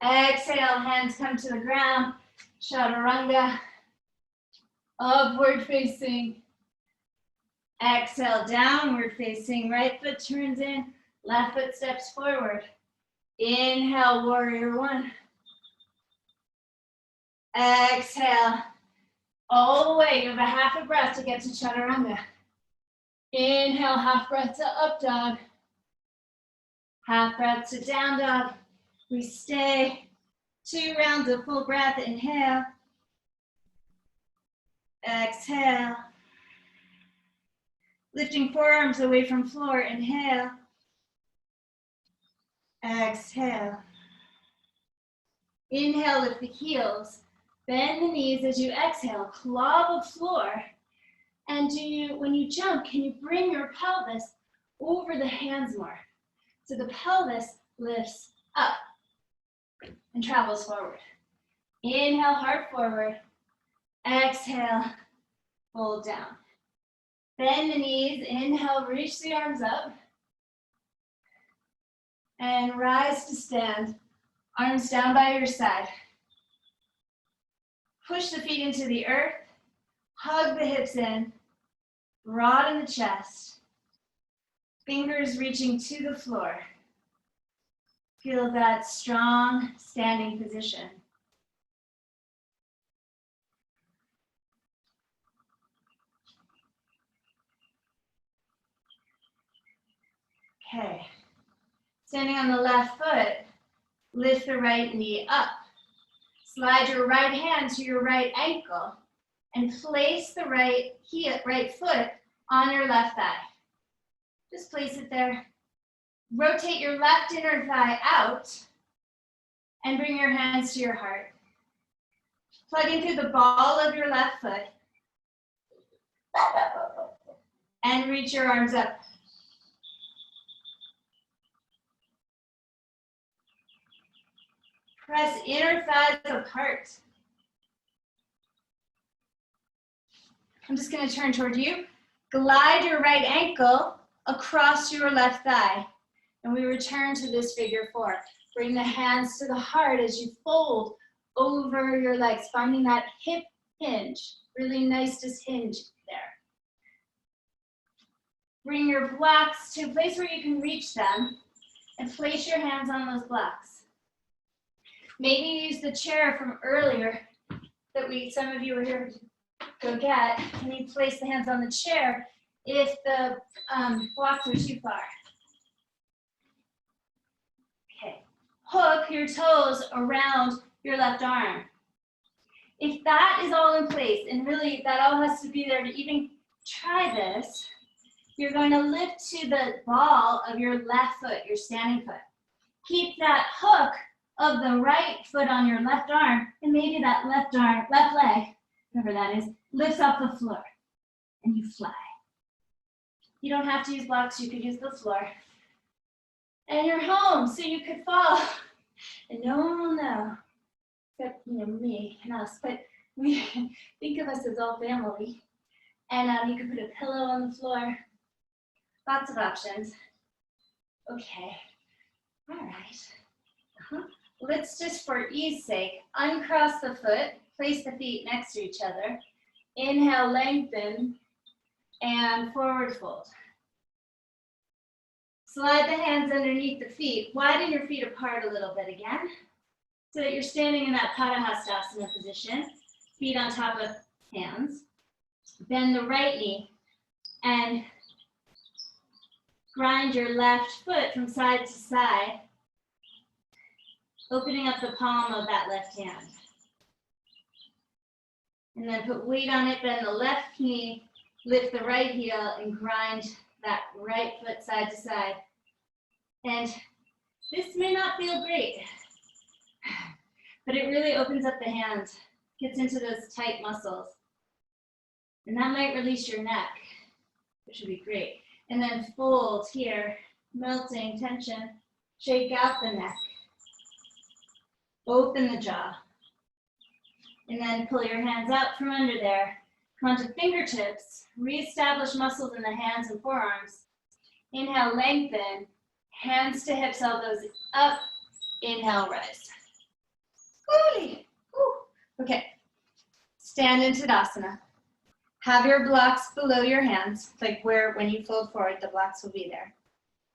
[SPEAKER 2] Exhale, hands come to the ground. Chaturanga, upward facing. Exhale, downward facing. Right foot turns in, left foot steps forward. Inhale, warrior one. Exhale, all the way. You have a half a breath to get to chaturanga. Inhale, half breath to up dog. Half breath to down dog. We stay 2 rounds of full breath. Inhale. Exhale. Lifting forearms away from floor. Inhale. Exhale. Inhale, lift the heels. Bend the knees as you exhale. Claw the floor. And when you jump, can you bring your pelvis over the hands more? So the pelvis lifts up and travels forward. Inhale, heart forward. Exhale, fold down. Bend the knees. Inhale, reach the arms up. And rise to stand. Arms down by your side. Push the feet into the earth. Hug the hips in. Broaden the chest. Fingers reaching to the floor. Feel that strong standing position. Okay. Standing on the left foot, lift the right knee up. Slide your right hand to your right ankle and place the right foot on your left thigh. Just place it there. Rotate your left inner thigh out and bring your hands to your heart. Plugging through the ball of your left foot and reach your arms up. Press inner thighs apart. I'm just going to turn toward you. Glide your right ankle across your left thigh. And we return to this figure four. Bring the hands to the heart as you fold over your legs, finding that hip hinge. Really nice to hinge there. Bring your blocks to a place where you can reach them and place your hands on those blocks. Maybe use the chair from earlier that some of you were here to go get. Can you place the hands on the chair if the blocks are too far? Okay. Hook your toes around your left arm. If that is all in place, and really that all has to be there to even try this, you're going to lift to the ball of your left foot, your standing foot. Keep that hook of the right foot on your left arm, and maybe that left leg, whatever that is, lifts off the floor, and you fly. You don't have to use blocks, you could use the floor. And you're home, so you could fall, and no one will know, except, me and us, but we think of us as all family. And you could put a pillow on the floor, lots of options. Okay, all right. Let's just, for ease sake, uncross the foot, place the feet next to each other. Inhale, lengthen, and forward fold. Slide the hands underneath the feet. Widen your feet apart a little bit again, so that you're standing in that Padahastasana position, feet on top of hands. Bend the right knee and grind your left foot from side to side, opening up the palm of that left hand. And then put weight on it, bend the left knee, lift the right heel, and grind that right foot side to side. And this may not feel great, but it really opens up the hand, gets into those tight muscles. And that might release your neck, which would be great. And then fold here, melting tension, shake out the neck, open the jaw. And then pull your hands out from under there. Come onto fingertips, reestablish muscles in the hands and forearms. Inhale, lengthen, hands to hips, elbows up. Inhale, rise. Okay, stand in Tadasana. Have your blocks below your hands, like where when you fold forward, the blocks will be there.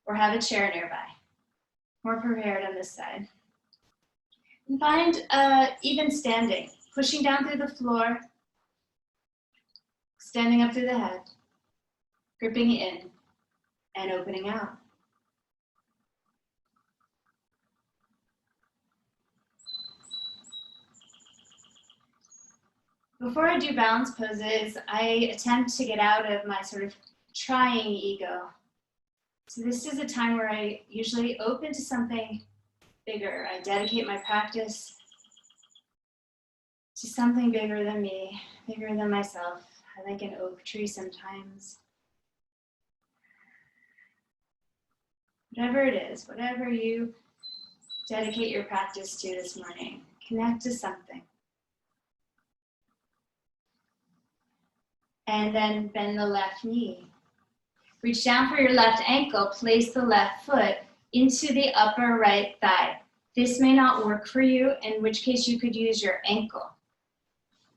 [SPEAKER 2] Or have a chair nearby. More prepared on this side. And find even standing, pushing down through the floor, standing up through the head, gripping in, and opening out. Before I do balance poses, I attempt to get out of my sort of trying ego. So this is a time where I usually open to something bigger. I dedicate my practice to something bigger than me, bigger than myself. I like an oak tree sometimes. Whatever it is, whatever you dedicate your practice to this morning, connect to something. And then bend the left knee. Reach down for your left ankle, place the left foot into the upper right thigh. This may not work for you, in which case you could use your ankle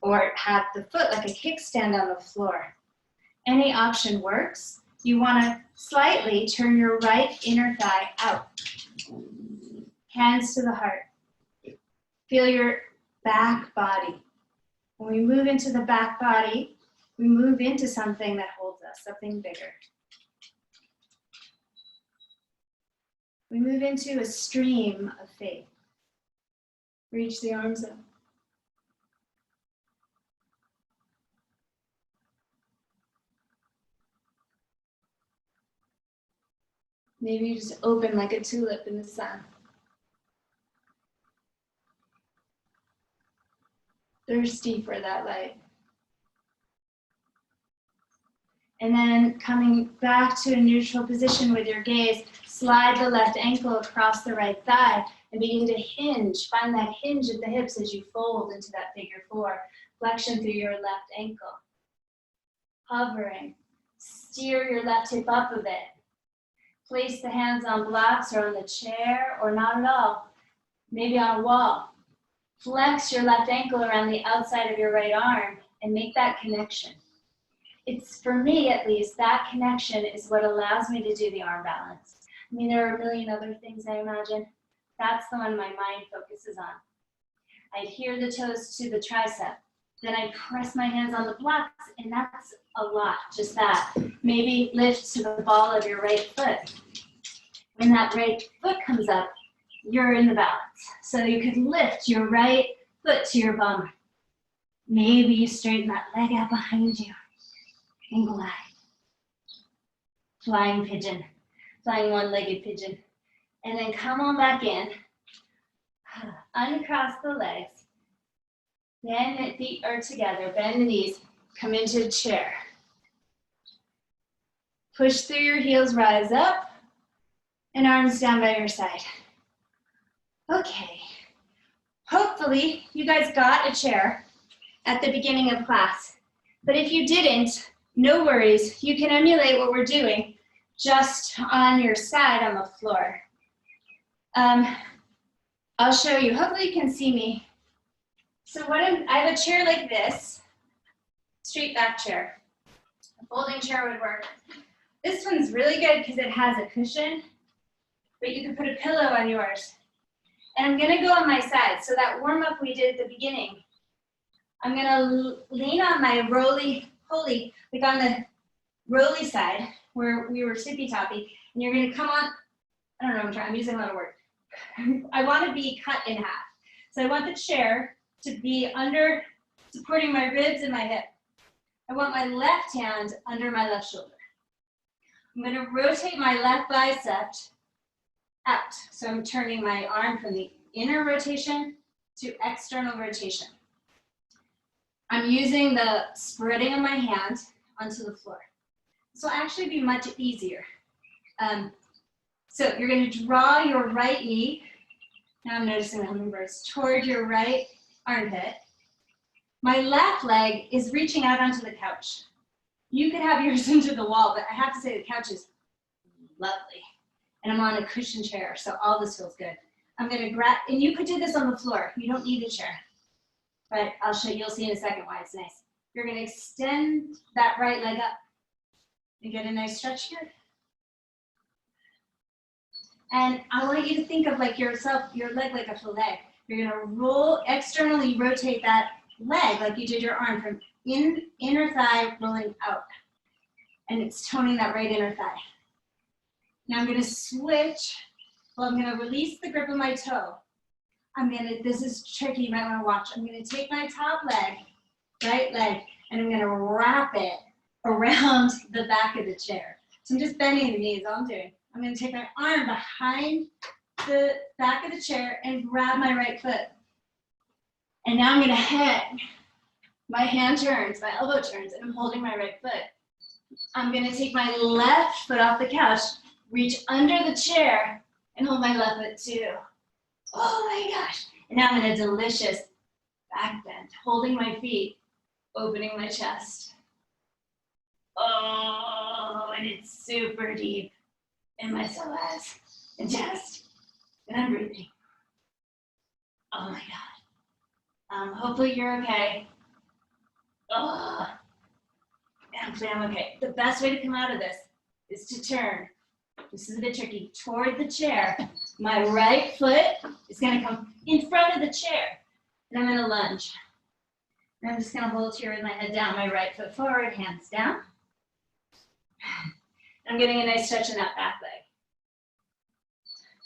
[SPEAKER 2] or have the foot like a kickstand on the floor. Any option works. You want to slightly turn your right inner thigh out. Hands to the heart. Feel your back body. When we move into the back body, we move into something that holds us, something bigger. We move into a stream of faith. Reach the arms up. Maybe you just open like a tulip in the sun. Thirsty for that light. And then coming back to a neutral position with your gaze, slide the left ankle across the right thigh and begin to hinge. Find that hinge at the hips as you fold into that figure four. Flexion through your left ankle. Hovering. Steer your left hip up a bit. Place the hands on blocks or on the chair or not at all. Maybe on a wall. Flex your left ankle around the outside of your right arm and make that connection. It's, for me at least, that connection is what allows me to do the arm balance. I mean, there are a million other things I imagine. That's the one my mind focuses on. I adhere the toes to the tricep. Then I press my hands on the blocks, and that's a lot, just that. Maybe lift to the ball of your right foot. When that right foot comes up, you're in the balance. So you could lift your right foot to your bum. Maybe you straighten that leg out behind you and glide. Flying pigeon, flying one-legged pigeon. And then come on back in. Uncross the legs. Bend the feet are together. Bend the knees. Come into chair. Push through your heels, rise up, and arms down by your side. Okay. Hopefully, you guys got a chair at the beginning of class. But if you didn't, no worries. You can emulate what we're doing just on your side on the floor. I'll show you. Hopefully, you can see me. So I have a chair like this, straight back chair. A folding chair would work. This one's really good because it has a cushion, but you can put a pillow on yours. And I'm gonna go on my side. So that warm up we did at the beginning, I'm gonna lean on my roly-poly, like on the roly side where we were tippy-toppy, and you're gonna come on, I don't know, I'm using a lot of words. I wanna be cut in half. So I want the chair to be under, supporting my ribs and my hip. I want my left hand under my left shoulder. I'm gonna rotate my left bicep out. So I'm turning my arm from the inner rotation to external rotation. I'm using the spreading of my hand onto the floor. This will actually be much easier. So you're gonna draw your right knee, now I'm noticing the hummingbirds, toward your right armpit. My left leg is reaching out onto the couch. You could have yours into the wall, but I have to say the couch is lovely. And I'm on a cushion chair, so all this feels good. I'm gonna grab, and you could do this on the floor. You don't need a chair. But I'll show you, you'll see in a second why it's nice. You're gonna extend that right leg up. You get a nice stretch here. And I want you to think of like your leg like a fillet. You're gonna roll, externally rotate that leg like you did your arm from inner thigh rolling out. And it's toning that right inner thigh. Now I'm gonna switch. Well, I'm gonna release the grip of my toe. This is tricky, you might wanna watch. I'm gonna take my top leg, right leg, and I'm gonna wrap it around the back of the chair. So I'm just bending the knees, all I'm doing. I'm gonna take my arm behind the back of the chair and grab my right foot. And now I'm gonna hang. My hand turns, my elbow turns, and I'm holding my right foot. I'm gonna take my left foot off the couch, reach under the chair, and hold my left foot too. Oh my gosh. And now I'm in a delicious back bend, holding my feet, opening my chest. Oh, and it's super deep in my psoas and chest. And I'm breathing. Oh my God. Hopefully you're okay. Oh, and hopefully I'm okay. The best way to come out of this is to turn. This is a bit tricky. Toward the chair. My right foot is gonna come in front of the chair. And I'm gonna lunge. And I'm just gonna hold here with my head down, my right foot forward, hands down. I'm getting a nice stretch in that back leg.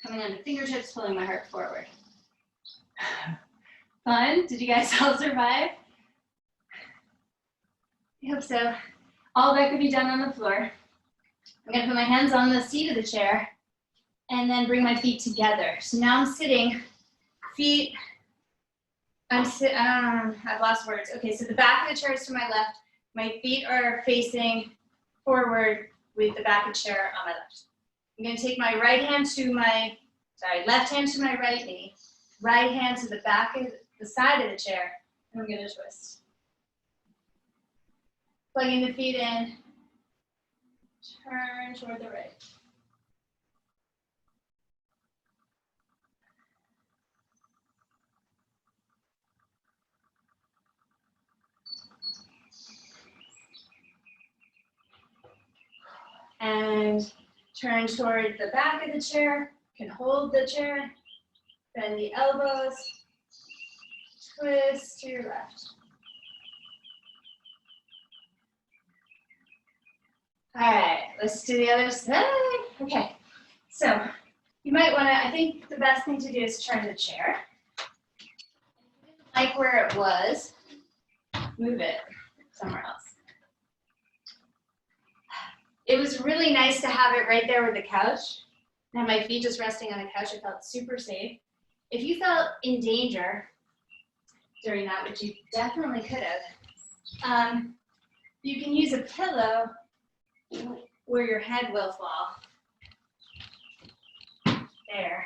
[SPEAKER 2] Coming onto fingertips, pulling my heart forward. Fun? Did you guys all survive? I hope so. All that could be done on the floor. I'm gonna put my hands on the seat of the chair and then bring my feet together. So now I'm sitting, feet, I've lost words. Okay, so the back of the chair is to my left. My feet are facing forward with the back of the chair on my left. I'm gonna take my left hand to my right knee, right hand to the back of the side of the chair, and I'm gonna twist. Plugging the feet in, turn toward the right. And turn toward the back of the chair, can hold the chair, bend the elbows, twist to your left. All right, let's do the other side. Okay, so you might wanna, I think the best thing to do is turn the chair. Like where it was, move it somewhere else. It was really nice to have it right there with the couch. And have my feet just resting on the couch. It felt super safe. If you felt in danger during that, which you definitely could have, you can use a pillow where your head will fall. There.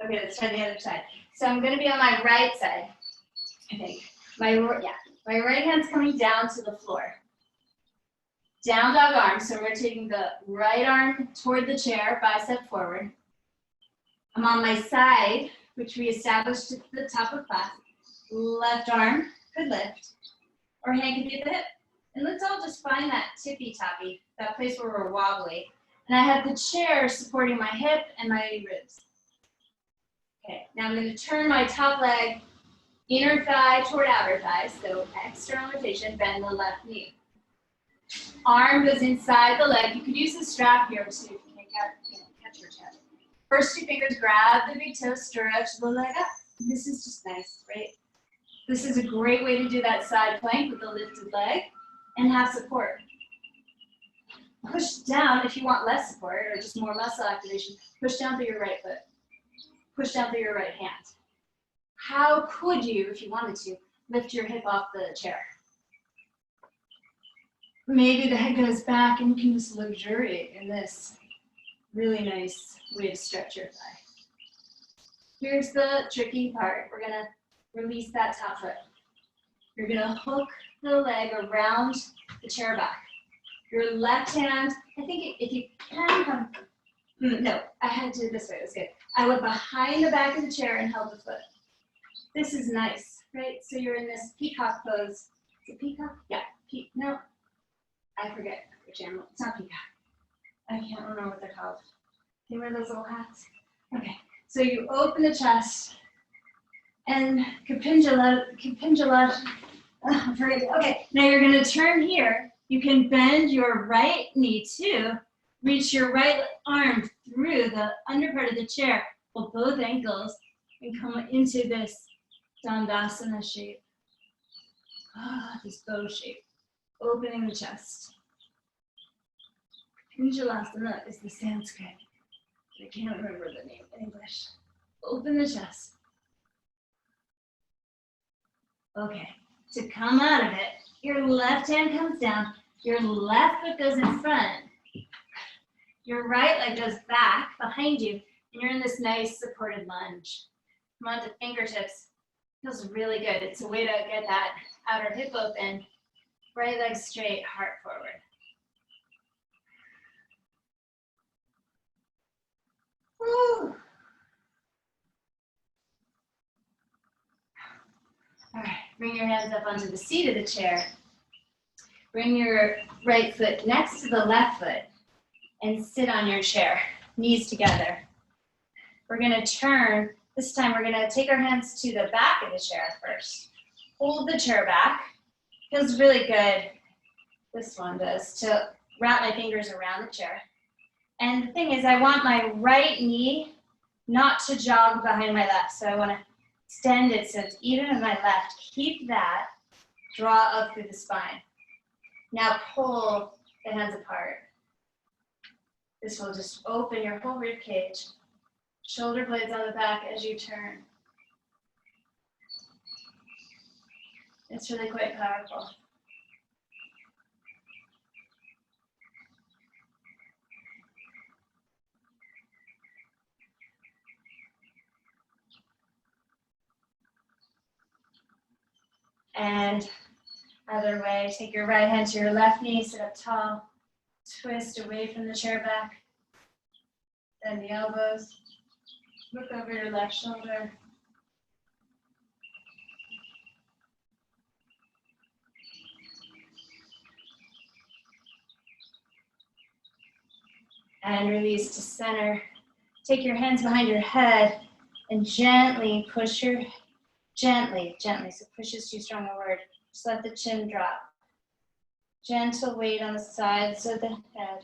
[SPEAKER 2] Okay, let's try the other side. So I'm gonna be on my right side, I think. My right hand's coming down to the floor. Down dog arm, so we're taking the right arm toward the chair, bicep forward. I'm on my side, which we established at the top of class. Left arm could lift, or hand could be at the hip. And let's all just find that tippy toppy, that place where we're wobbly. And I have the chair supporting my hip and my ribs. Okay, now I'm gonna turn my top leg, inner thigh toward outer thigh, so external rotation, bend the left knee. Arm goes inside the leg. You could use the strap here too if you can't catch your chest. First two fingers grab the big toe, stretch the leg up. This is just nice, right? This is a great way to do that side plank with the lifted leg and have support. Push down if you want less support or just more muscle activation. Push down through your right foot. Push down through your right hand. How could you, if you wanted to, lift your hip off the chair? Maybe the head goes back and you can just luxuriate in this really nice way to stretch your thigh. Here's the tricky part. We're gonna release that top foot. You're gonna hook the leg around the chair back. Your left hand, I think if you can have, no, I had to do it this way, it was good. I went behind the back of the chair and held the foot. This is nice, right? So you're in this peacock pose. Is it peacock? Yeah, no, I forget which animal, it's not peacock. I can't remember what they're called. They wear those little hats. Okay, so you open the chest and capingula, I'm forgetting. Okay, now you're gonna turn here. You can bend your right knee too. Reach your right arm through the under part of the chair, pull both ankles, and come into this Dandasana shape. This bow shape, opening the chest. Pinjalasana is the Sanskrit. I can't remember the name in English. Open the chest. Okay, to come out of it, your left hand comes down, your left foot goes in front, your right leg goes back behind you, and you're in this nice supported lunge. Come on to fingertips. Feels really good. It's a way to get that outer hip open, right leg straight, heart forward. Woo. All right, bring your hands up onto the seat of the chair. Bring your right foot next to the left foot and sit on your chair, knees together. We're gonna turn, this time we're gonna take our hands to the back of the chair first. Hold the chair back. Feels really good, this one does, to wrap my fingers around the chair. And the thing is, I want my right knee not to jog behind my left, so I wanna extend it so it's even with my left. Keep that, draw up through the spine. Now pull the hands apart. This will just open your whole rib cage. Shoulder blades on the back as you turn. It's really quite powerful. And other way, take your right hand to your left knee, sit up tall, twist away from the chair back, bend the elbows, look over your left shoulder. And release to center. Take your hands behind your head and gently push your, gently, so push is too strong a word. Just let the chin drop. Gentle weight on the sides of the head.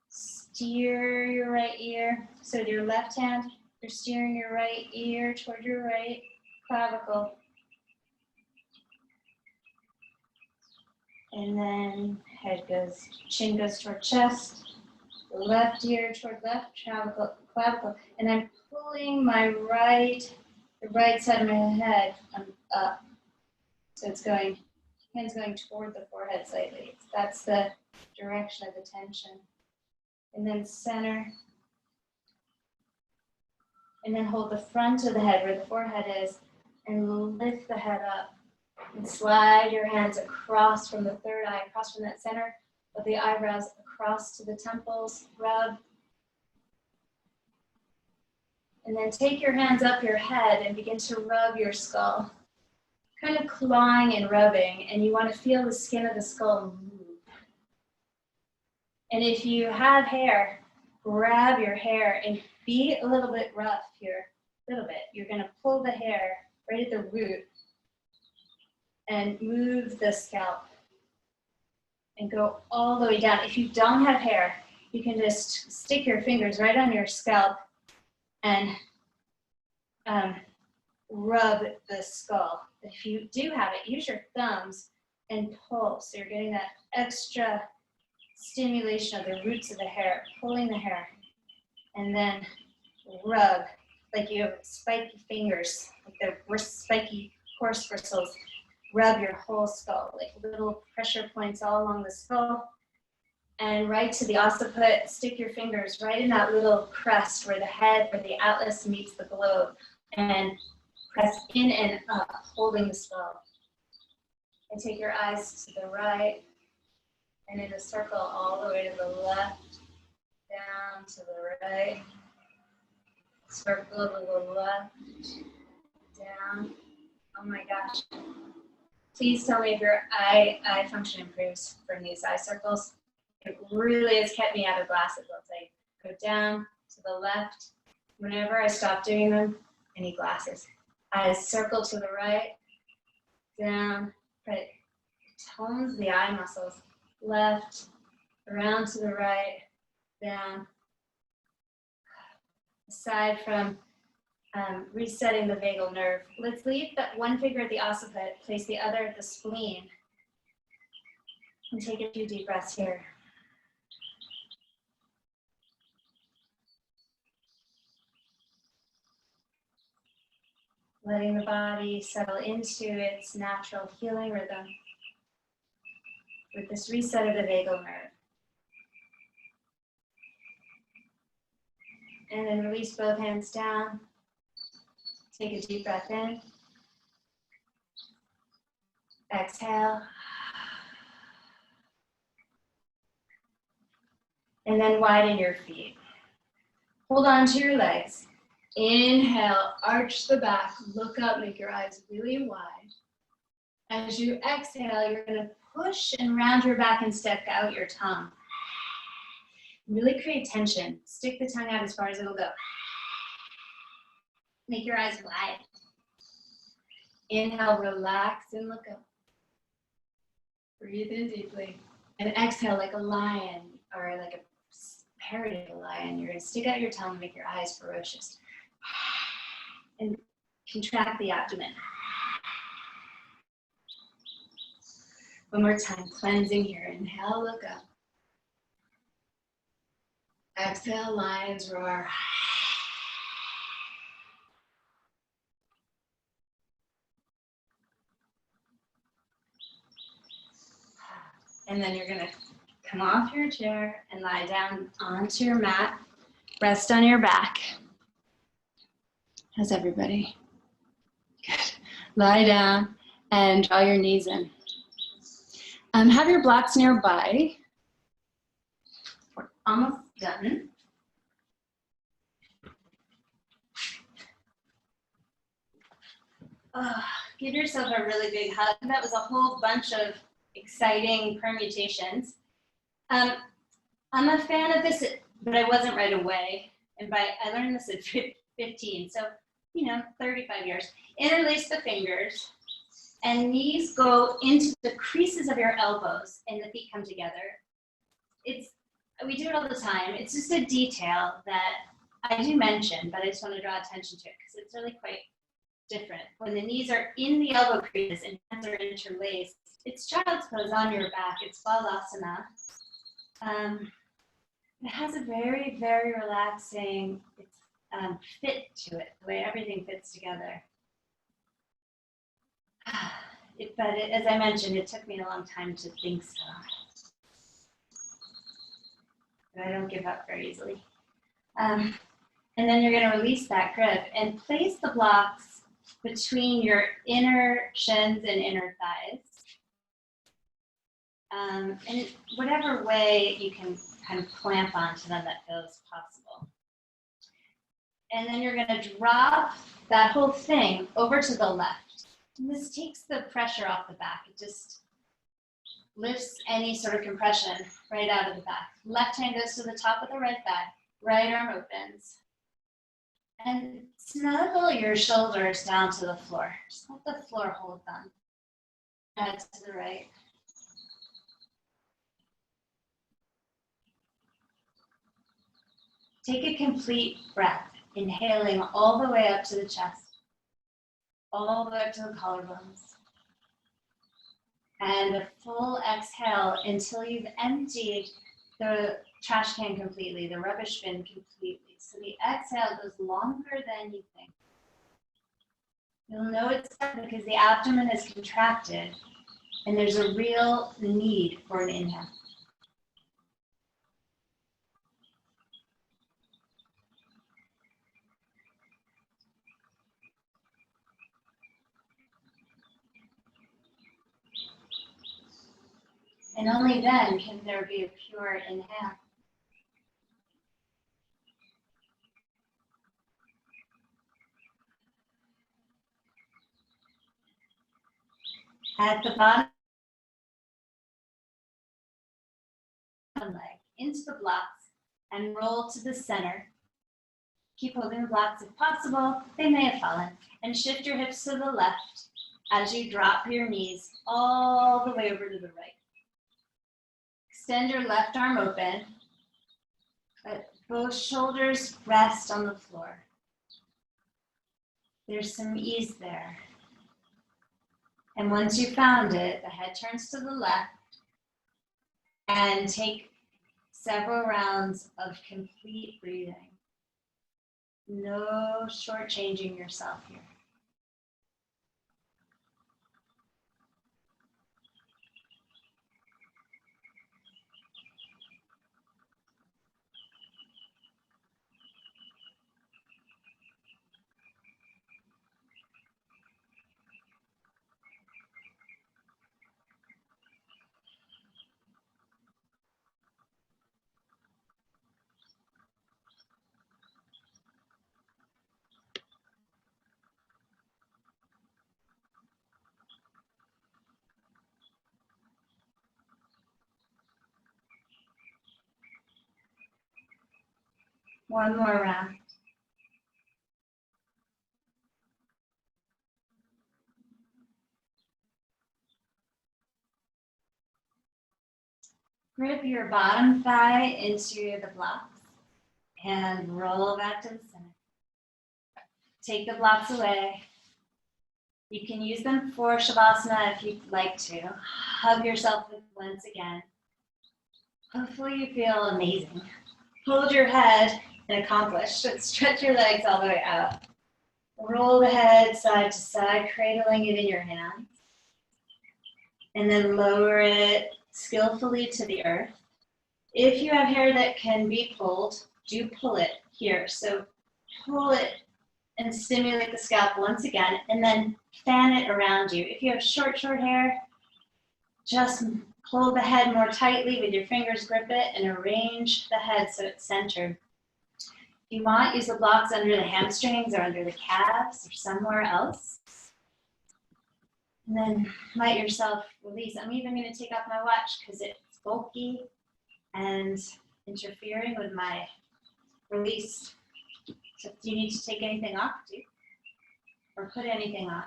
[SPEAKER 2] Steer your right ear. So with your left hand, you're steering your right ear toward your right clavicle. And then head goes, chin goes toward chest. left ear toward left clavicle, and I'm pulling my the right side of my head up. So it's going, hands going toward the forehead slightly. That's the direction of the tension. And then center. And then hold the front of the head where the forehead is and lift the head up. And slide your hands across from the third eye, across from that center of the eyebrows, across to the temples, rub. And then take your hands up your head and begin to rub your skull. Kind of clawing and rubbing, and you want to feel the skin of the skull move. And if you have hair, grab your hair and be a little bit rough here, a little bit. You're going to pull the hair right at the root and move the scalp and go all the way down. If you don't have hair, you can just stick your fingers right on your scalp and rub the skull. If you do have it, use your thumbs and pull. So you're getting that extra stimulation of the roots of the hair, pulling the hair, and then rub like you have spiky fingers, like the spiky horse bristles. Rub your whole skull, like little pressure points all along the skull. And right to the occiput, stick your fingers right in that little crest where the head, where the atlas meets the globe, and press in and up, holding the skull. And take your eyes to the right, and in a circle all the way to the left, down to the right, circle to the left, down. Oh my gosh. Please tell me if your eye function improves from these eye circles. It really has kept me out of glasses. I'll say, go down to the left. Whenever I stop doing them, I need glasses. Eyes circle to the right, down, right. Tones the eye muscles. Left, around to the right, down. Aside from resetting the vagal nerve, let's leave that one finger at the occiput, place the other at the spleen, and take a few deep breaths here. Letting the body settle into its natural healing rhythm with this reset of the vagal nerve. And then release both hands down. Take a deep breath in. Exhale. And then widen your feet. Hold on to your legs. Inhale, arch the back, look up, make your eyes really wide. As you exhale, you're going to push and round your back and stick out your tongue. Really create tension. Stick the tongue out as far as it'll go. Make your eyes wide. Inhale, relax and look up. Breathe in deeply. And exhale like a lion or like a parrot of a lion. You're going to stick out your tongue and make your eyes ferocious. And contract the abdomen. One more time, cleansing here. Inhale, look up. Exhale, lion's roar. And then you're gonna come off your chair and lie down onto your mat. Rest on your back. How's everybody? Good. Lie down and draw your knees in. Have your blocks nearby. We're almost done. Give yourself a really big hug. That was a whole bunch of exciting permutations. I'm a fan of this, but I wasn't right away. And I learned this at 15, so 35 years. Interlace the fingers, and knees go into the creases of your elbows, and the feet come together. We do it all the time. It's just a detail that I do mention, but I just want to draw attention to it because it's really quite different. When the knees are in the elbow creases and hands are interlaced, it's child's pose on your back. It's Balasana. It has a very, very relaxing fit to it, the way everything fits together. As I mentioned, it took me a long time to think so. But I don't give up very easily. And then you're going to release that grip and place the blocks between your inner shins and inner thighs. In whatever way you can kind of clamp onto them that feels possible. And then you're going to drop that whole thing over to the left. And this takes the pressure off the back. It just lifts any sort of compression right out of the back. Left hand goes to the top of the right thigh. Right arm opens. And snuggle your shoulders down to the floor. Just let the floor hold them. Head to the right. Take a complete breath, inhaling all the way up to the chest, all the way up to the collarbones. And a full exhale until you've emptied the trash can completely, the rubbish bin completely. So the exhale goes longer than you think. You'll know it's because the abdomen is contracted and there's a real need for an inhale. And only then can there be a pure inhale. At the bottom leg, into the blocks, and roll to the center. Keep holding the blocks if possible. They may have fallen. And shift your hips to the left as you drop your knees all the way over to the right. Extend your left arm open. Let both shoulders rest on the floor. There's some ease there. And once you found it, the head turns to the left and take several rounds of complete breathing. No shortchanging yourself here. One more round. Grip your bottom thigh into the blocks and roll back to the center. Take the blocks away. You can use them for Shavasana if you'd like to. Hug yourself once again. Hopefully you feel amazing. Hold your head and accomplish. Stretch your legs all the way out. Roll the head side to side, cradling it in your hands. And then lower it skillfully to the earth. If you have hair that can be pulled, do pull it here. So pull it and stimulate the scalp once again, and then fan it around you. If you have short hair, just pull the head more tightly with your fingers, grip it, and arrange the head so it's centered. If you want, use the blocks under the hamstrings or under the calves or somewhere else. And then let yourself release. I'm even going to take off my watch because it's bulky and interfering with my release. So do you need to take anything off too? Or put anything on?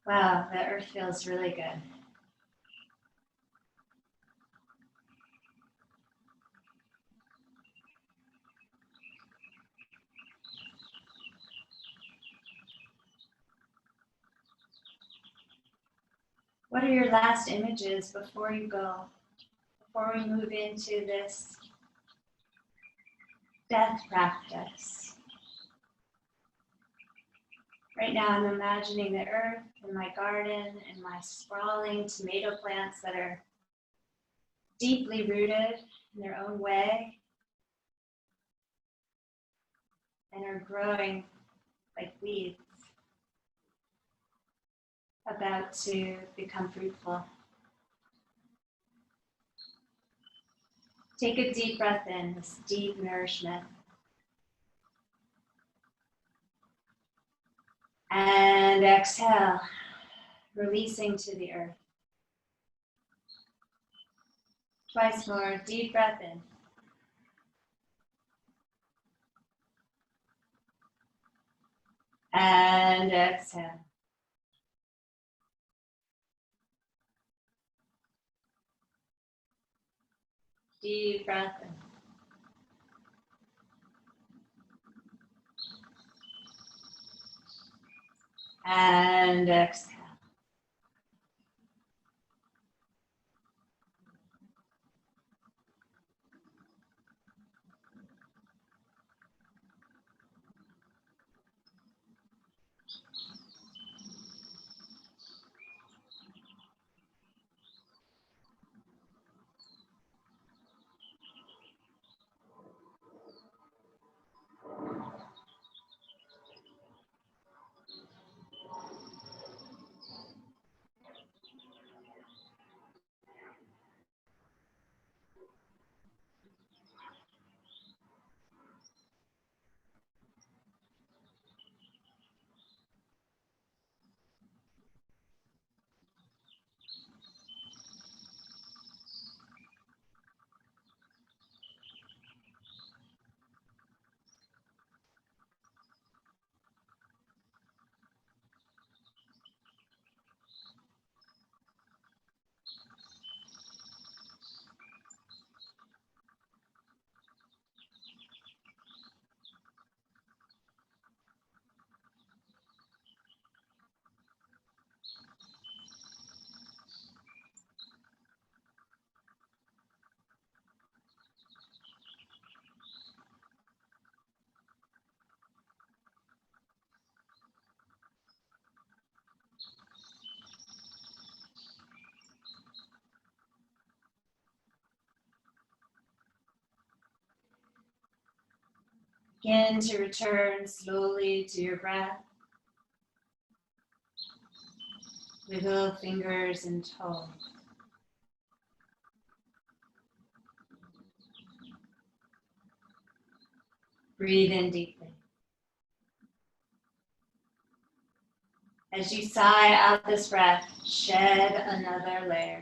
[SPEAKER 2] Wow, the earth feels really good. What are your last images before you go? Before we move into this death practice? Right now I'm imagining the earth in my garden and my sprawling tomato plants that are deeply rooted in their own way and are growing like weeds, about to become fruitful. Take a deep breath in, this deep nourishment. And exhale, releasing to the earth. Twice more, deep breath in. And exhale. Deep breath in. And exhale. Begin to return slowly to your breath. Wiggle fingers and toes. Breathe in deeply. As you sigh out this breath, shed another layer.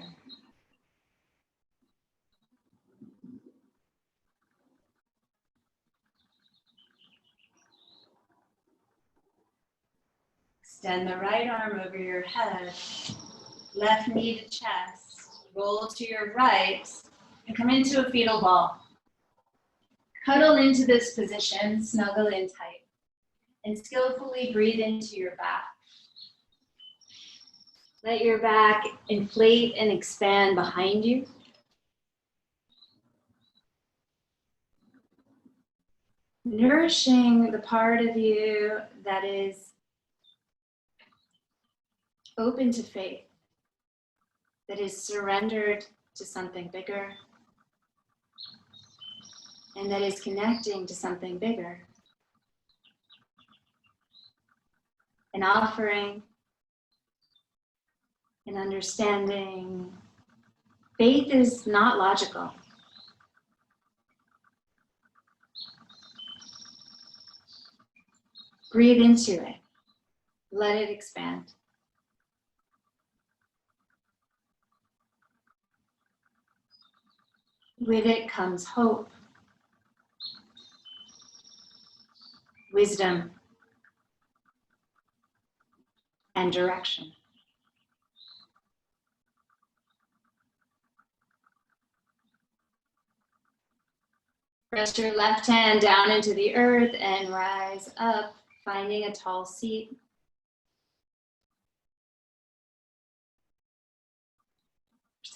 [SPEAKER 2] Extend the right arm over your head, left knee to chest, roll to your right, and come into a fetal ball. Cuddle into this position, snuggle in tight, and skillfully breathe into your back. Let your back inflate and expand behind you. Nourishing the part of you that is open to faith, that is surrendered to something bigger, and that is connecting to something bigger. And offering and understanding. Faith is not logical. Breathe into it. Let it expand. With it comes hope, wisdom, and direction. Press your left hand down into the earth and rise up, finding a tall seat.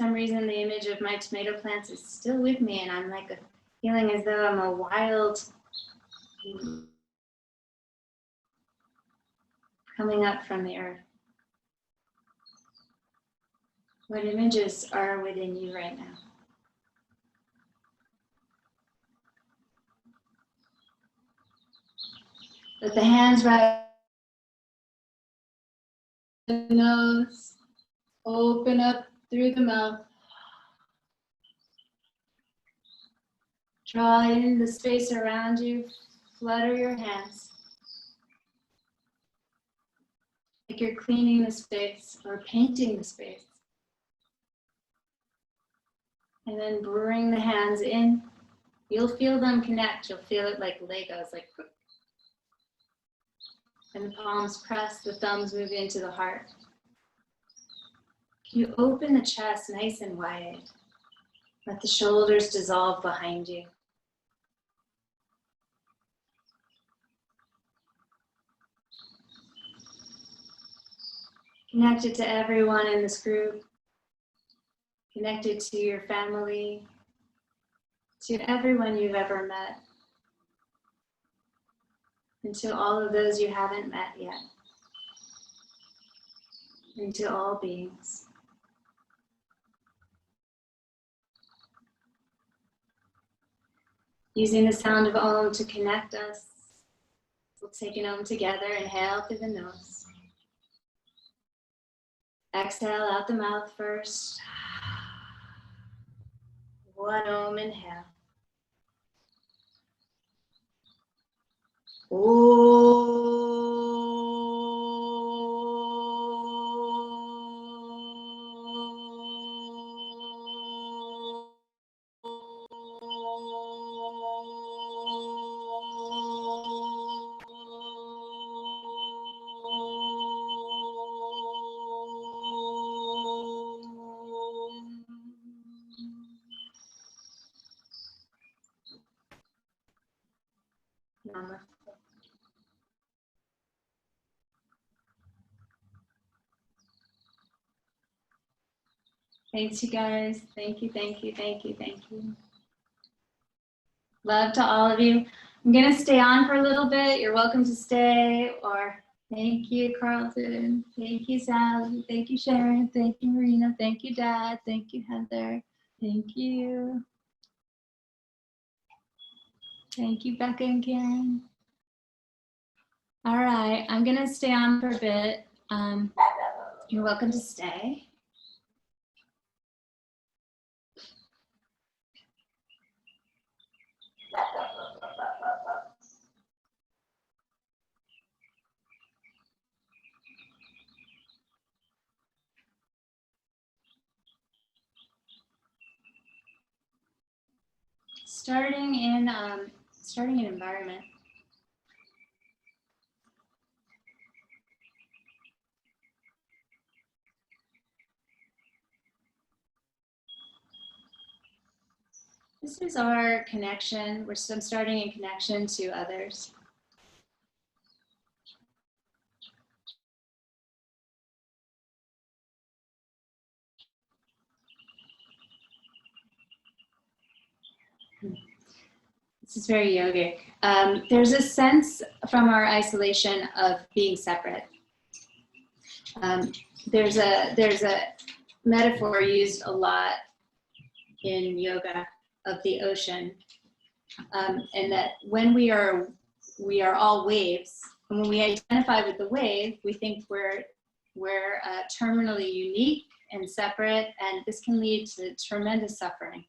[SPEAKER 2] some reason the image of my tomato plants is still with me, and I'm like feeling as though I'm a wild coming up from the earth. What images are within you right now? Let the hands right the nose, open up through the mouth. Draw in the space around you, flutter your hands. Like you're cleaning the space or painting the space. And then bring the hands in. You'll feel them connect. You'll feel it like Legos, like. And the palms press, the thumbs move into the heart. Can you open the chest nice and wide? Let the shoulders dissolve behind you. Connected to everyone in this group. Connected to your family. To everyone you've ever met. And to all of those you haven't met yet. And to all beings. Using the sound of Om to connect us, we'll take an Om together. Inhale through the nose. Exhale out the mouth first. One Om, inhale. Namaste. Thanks, you guys. Thank you, thank you, thank you, thank you. Love to all of you. I'm going to stay on for a little bit. You're welcome to stay. Or thank you, Carlton. Thank you, Sally. Thank you, Sharon. Thank you, Marina. Thank you, Dad. Thank you, Heather. Thank you. Thank you, Becca and Karen. All right, I'm going to stay on for a bit. You're welcome to stay. Starting in environment. This is our connection. I'm starting in connection to others. This is very yogic. There's a sense from our isolation of being separate. There's a metaphor used a lot in yoga of the ocean, and that when we are all waves, and when we identify with the wave, we think we're terminally unique and separate, and this can lead to tremendous suffering.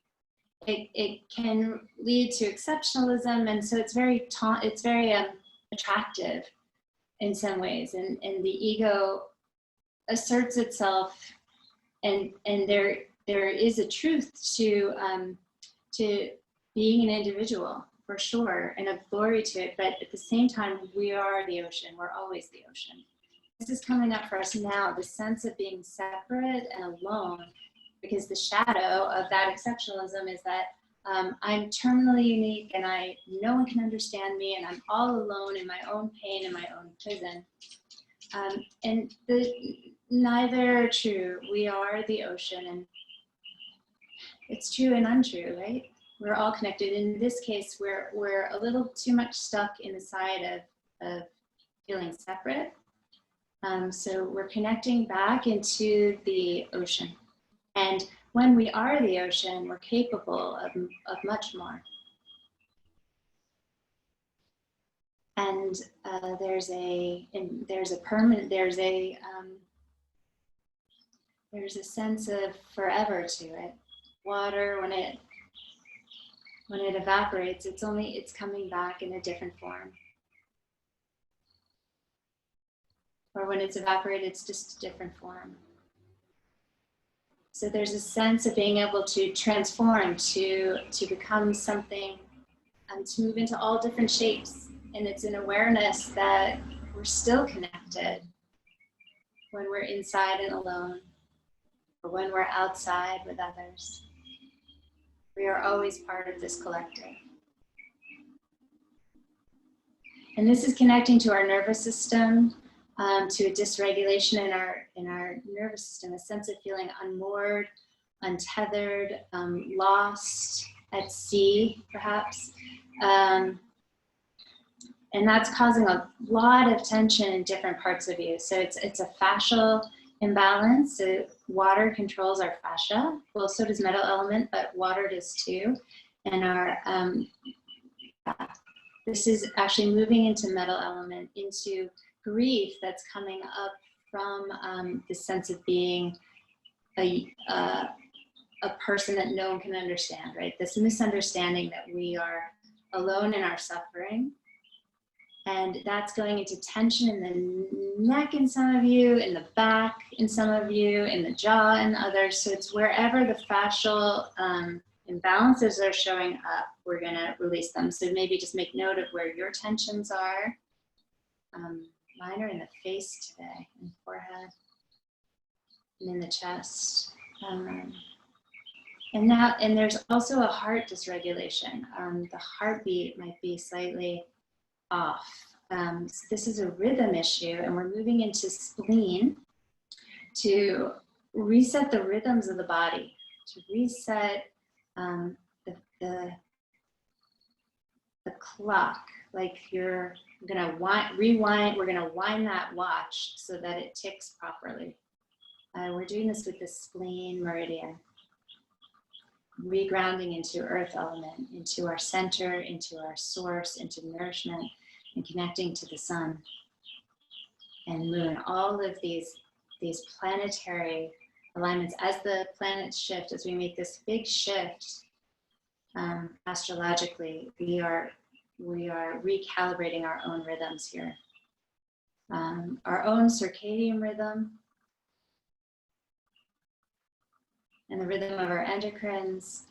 [SPEAKER 2] It can lead to exceptionalism, and so it's very attractive in some ways, and the ego asserts itself, and there is a truth to being an individual, for sure, and a glory to it, but at the same time, we are the ocean. We're always the ocean. This is coming up for us now, the sense of being separate and alone, because the shadow of that exceptionalism is that I'm terminally unique, and no one can understand me, and I'm all alone in my own pain and my own prison. And neither are true. We are the ocean, it's true and untrue, right? We're all connected. In this case, we're a little too much stuck inside of feeling separate. So we're connecting back into the ocean. And when we are the ocean, we're capable of much more. And there's a sense of forever to it. Water, when it evaporates, it's coming back in a different form. Or when it's evaporated, it's just a different form. So there's a sense of being able to transform, to become something, to move into all different shapes. And it's an awareness that we're still connected when we're inside and alone, or when we're outside with others. We are always part of this collective. And this is connecting to our nervous system, to a dysregulation in our nervous system, a sense of feeling unmoored, untethered, lost at sea, perhaps. And that's causing a lot of tension in different parts of you. So it's a fascial imbalance. So water controls our fascia. Well, so does metal element, but water does too. And our this is actually moving into metal element, into grief that's coming up from the sense of being a person that no one can understand, right? This misunderstanding that we are alone in our suffering. And that's going into tension in the neck in some of you, in the back in some of you, in the jaw in others. So it's wherever the fascial imbalances are showing up, we're going to release them. So maybe just make note of where your tensions are. Mine are in the face today, in the forehead, and in the chest. And there's also a heart dysregulation. The heartbeat might be slightly off. So this is a rhythm issue, and we're moving into spleen to reset the rhythms of the body, to reset the clock, like you're gonna rewind, we're gonna wind that watch so that it ticks properly. We're doing this with the spleen meridian, regrounding into earth element, into our center, into our source, into nourishment, and connecting to the sun and moon. All of these planetary alignments, as the planets shift, as we make this big shift astrologically, we are recalibrating our own rhythms here. Our own circadian rhythm and the rhythm of our endocrines,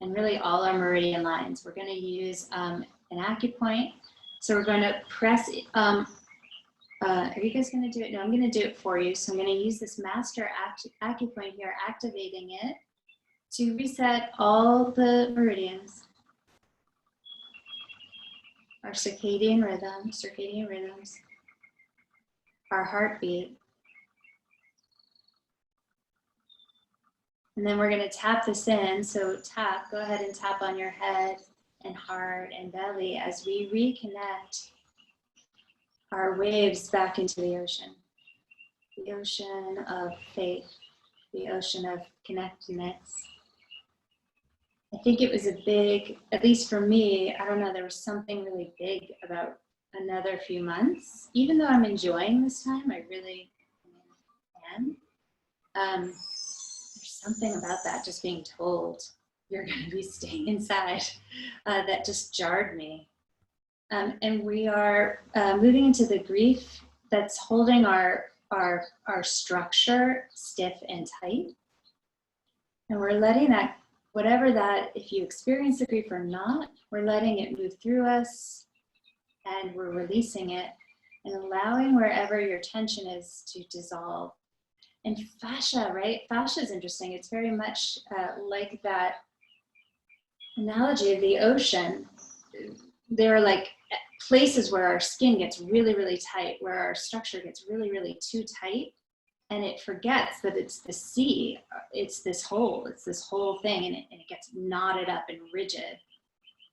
[SPEAKER 2] and really all our meridian lines. We're going to use an acupoint. So we're going to press, are you guys going to do it? No, I'm going to do it for you. So I'm going to use this master acupoint here, activating it to reset all the meridians. Our circadian rhythms, our heartbeat. And then we're going to tap this in. So tap, go ahead and tap on your head and heart and belly as we reconnect our waves back into the ocean of faith, the ocean of connectedness. I think it was a big, at least for me, I don't know, there was something really big about another few months. Even though I'm enjoying this time, I really am. There's something about that, just being told you're going to be staying inside, that just jarred me. And we are moving into the grief that's holding our structure stiff and tight. And we're letting that, whatever that, if you experience the grief or not, we're letting it move through us, and we're releasing it and allowing wherever your tension is to dissolve. And fascia, right? Fascia is interesting. It's very much like that analogy of the ocean. There are like places where our skin gets really, really tight, where our structure gets really, really too tight. and it forgets that it's the C, it's this whole thing, and it gets knotted up and rigid.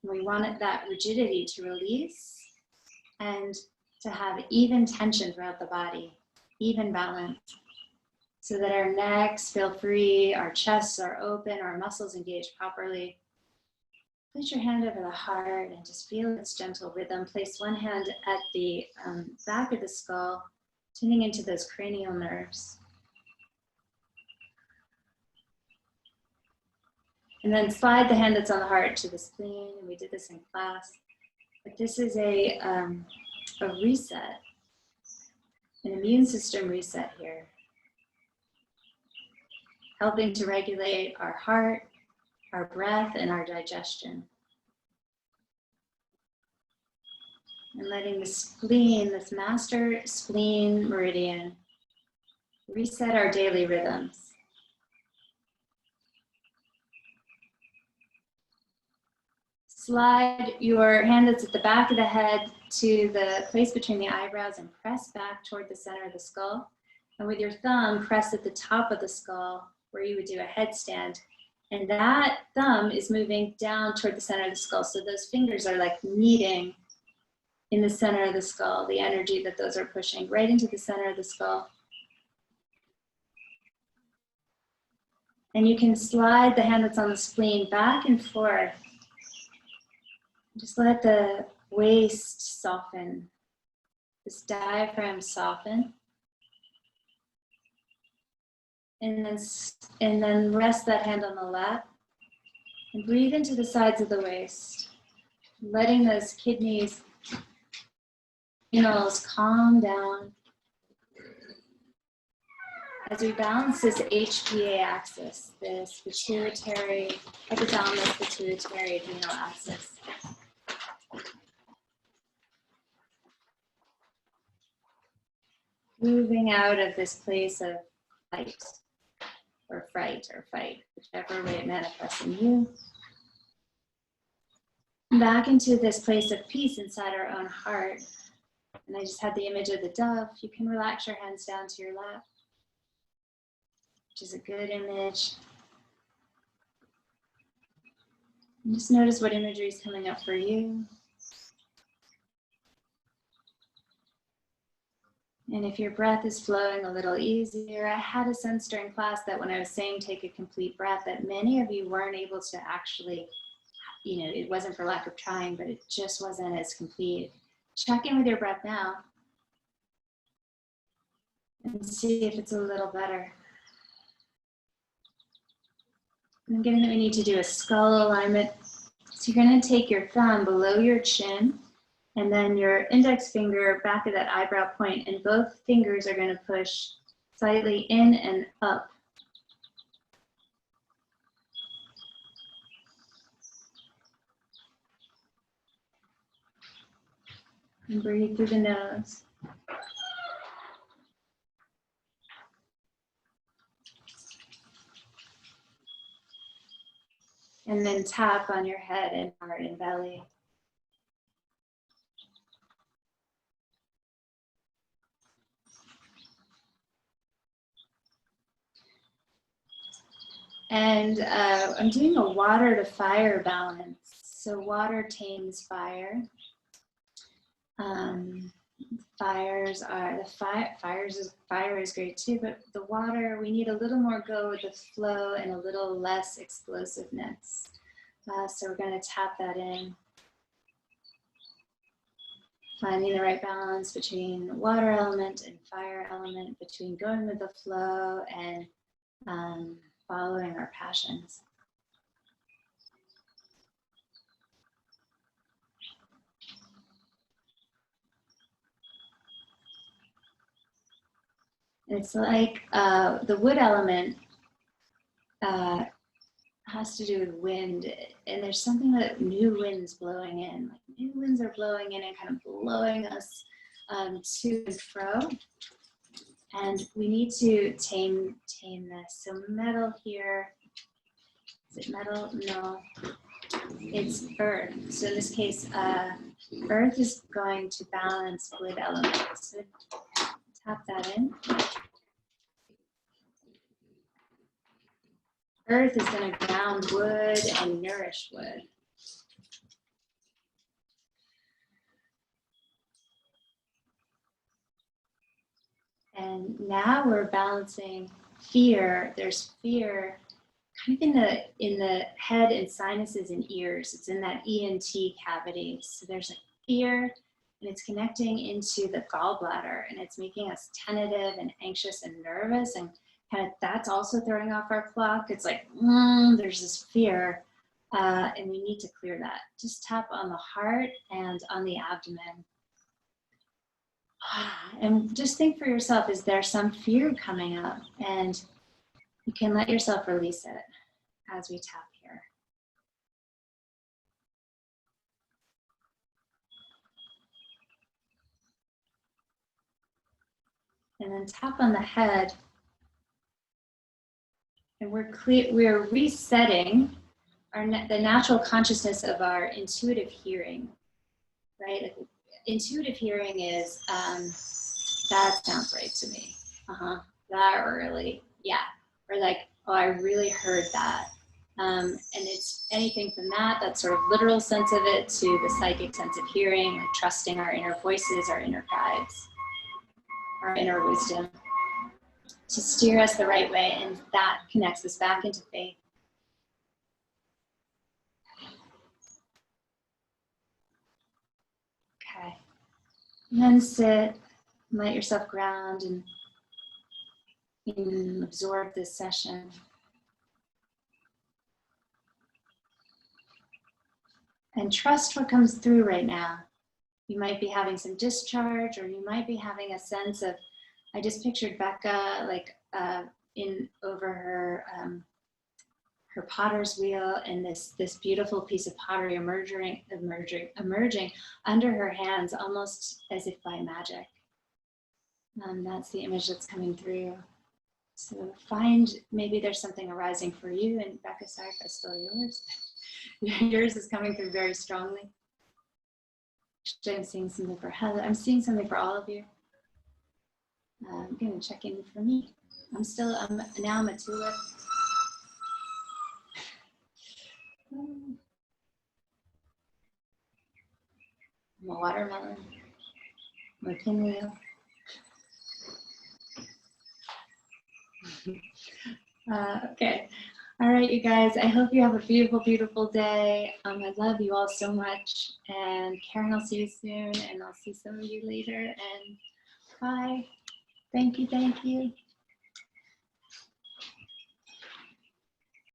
[SPEAKER 2] And we want that rigidity to release and to have even tension throughout the body, even balance, so that our necks feel free, our chests are open, our muscles engage properly. Put your hand over the heart and just feel its gentle rhythm. Place one hand at the back of the skull, tuning into those cranial nerves. And then slide the hand that's on the heart to the spleen. And we did this in class. But this is a reset, an immune system reset here, helping to regulate our heart, our breath, and our digestion. And letting the spleen, this master spleen meridian, reset our daily rhythms. Slide your hand that's at the back of the head to the place between the eyebrows and press back toward the center of the skull. And with your thumb, press at the top of the skull where you would do a headstand. And that thumb is moving down toward the center of the skull. So those fingers are like meeting in the center of the skull, the energy that those are pushing right into the center of the skull. And you can slide the hand that's on the spleen back and forth. Just let the waist soften, this diaphragm soften. And then rest that hand on the lap and breathe into the sides of the waist, letting those kidneys, adrenals calm down as we balance this HPA axis, this pituitary, hypothalamus pituitary adrenal axis. Moving out of this place of fight or fright or fight, whichever way it manifests in you. Back into this place of peace inside our own heart. And I just had the image of the dove. You can relax your hands down to your lap, which is a good image. And just notice what imagery is coming up for you. And if your breath is flowing a little easier, I had a sense during class that when I was saying take a complete breath, that many of you weren't able to actually, it wasn't for lack of trying, but it just wasn't as complete. Check in with your breath now and see if it's a little better. And given that we need to do a skull alignment, so you're going to take your thumb below your chin and then your index finger back at that eyebrow point, and both fingers are going to push slightly in and up. And breathe through the nose. And then tap on your head and heart and belly. And I'm doing a water to fire balance. So water tames fire. Fire is great too, but the water, we need a little more go with the flow and a little less explosiveness. So we're going to tap that in. Finding the right balance between water element and fire element, between going with the flow and following our passions. It's like the wood element has to do with wind, and there's something that new winds blowing in. Like new winds are blowing in and kind of blowing us to and fro. And we need to tame this. So metal here, is it metal? No, it's earth. So in this case, earth is going to balance wood elements. So tap that in. Earth is going to ground wood and nourish wood. And now we're balancing fear. There's fear kind of in the head and sinuses and ears. It's in that ENT cavity. So there's a fear, and it's connecting into the gallbladder, and it's making us tentative and anxious and nervous, and kind of that's also throwing off our clock. It's like, there's this fear, and we need to clear that. Just tap on the heart and on the abdomen. And just think for yourself, is there some fear coming up? And you can let yourself release it as we tap here. And then tap on the head. And we're resetting the natural consciousness of our intuitive hearing, right? Like, intuitive hearing is, that sounds right to me. That really, yeah. Or like, oh, I really heard that. And it's anything from that sort of literal sense of it, to the psychic sense of hearing, like trusting our inner voices, our inner guides, our inner wisdom to steer us the right way. And that connects us back into faith. Okay. And then sit, let yourself ground and absorb this session. And trust what comes through right now. You might be having some discharge, or you might be having a sense of, I just pictured Becca like over her her potter's wheel, and this beautiful piece of pottery emerging under her hands, almost as if by magic. That's the image that's coming through. So find, maybe there's something arising for you, and Becca, sorry if I stole yours. Yours is coming through very strongly. Actually, I'm seeing something for Heather. I'm seeing something for all of you. I'm gonna check in for me. Now I'm a tulip. I'm a watermelon. I'm a pinwheel. Okay. All right, you guys. I hope you have a beautiful, beautiful day. I love you all so much. And Karen, I'll see you soon. And I'll see some of you later. And bye. Thank you. Thank you.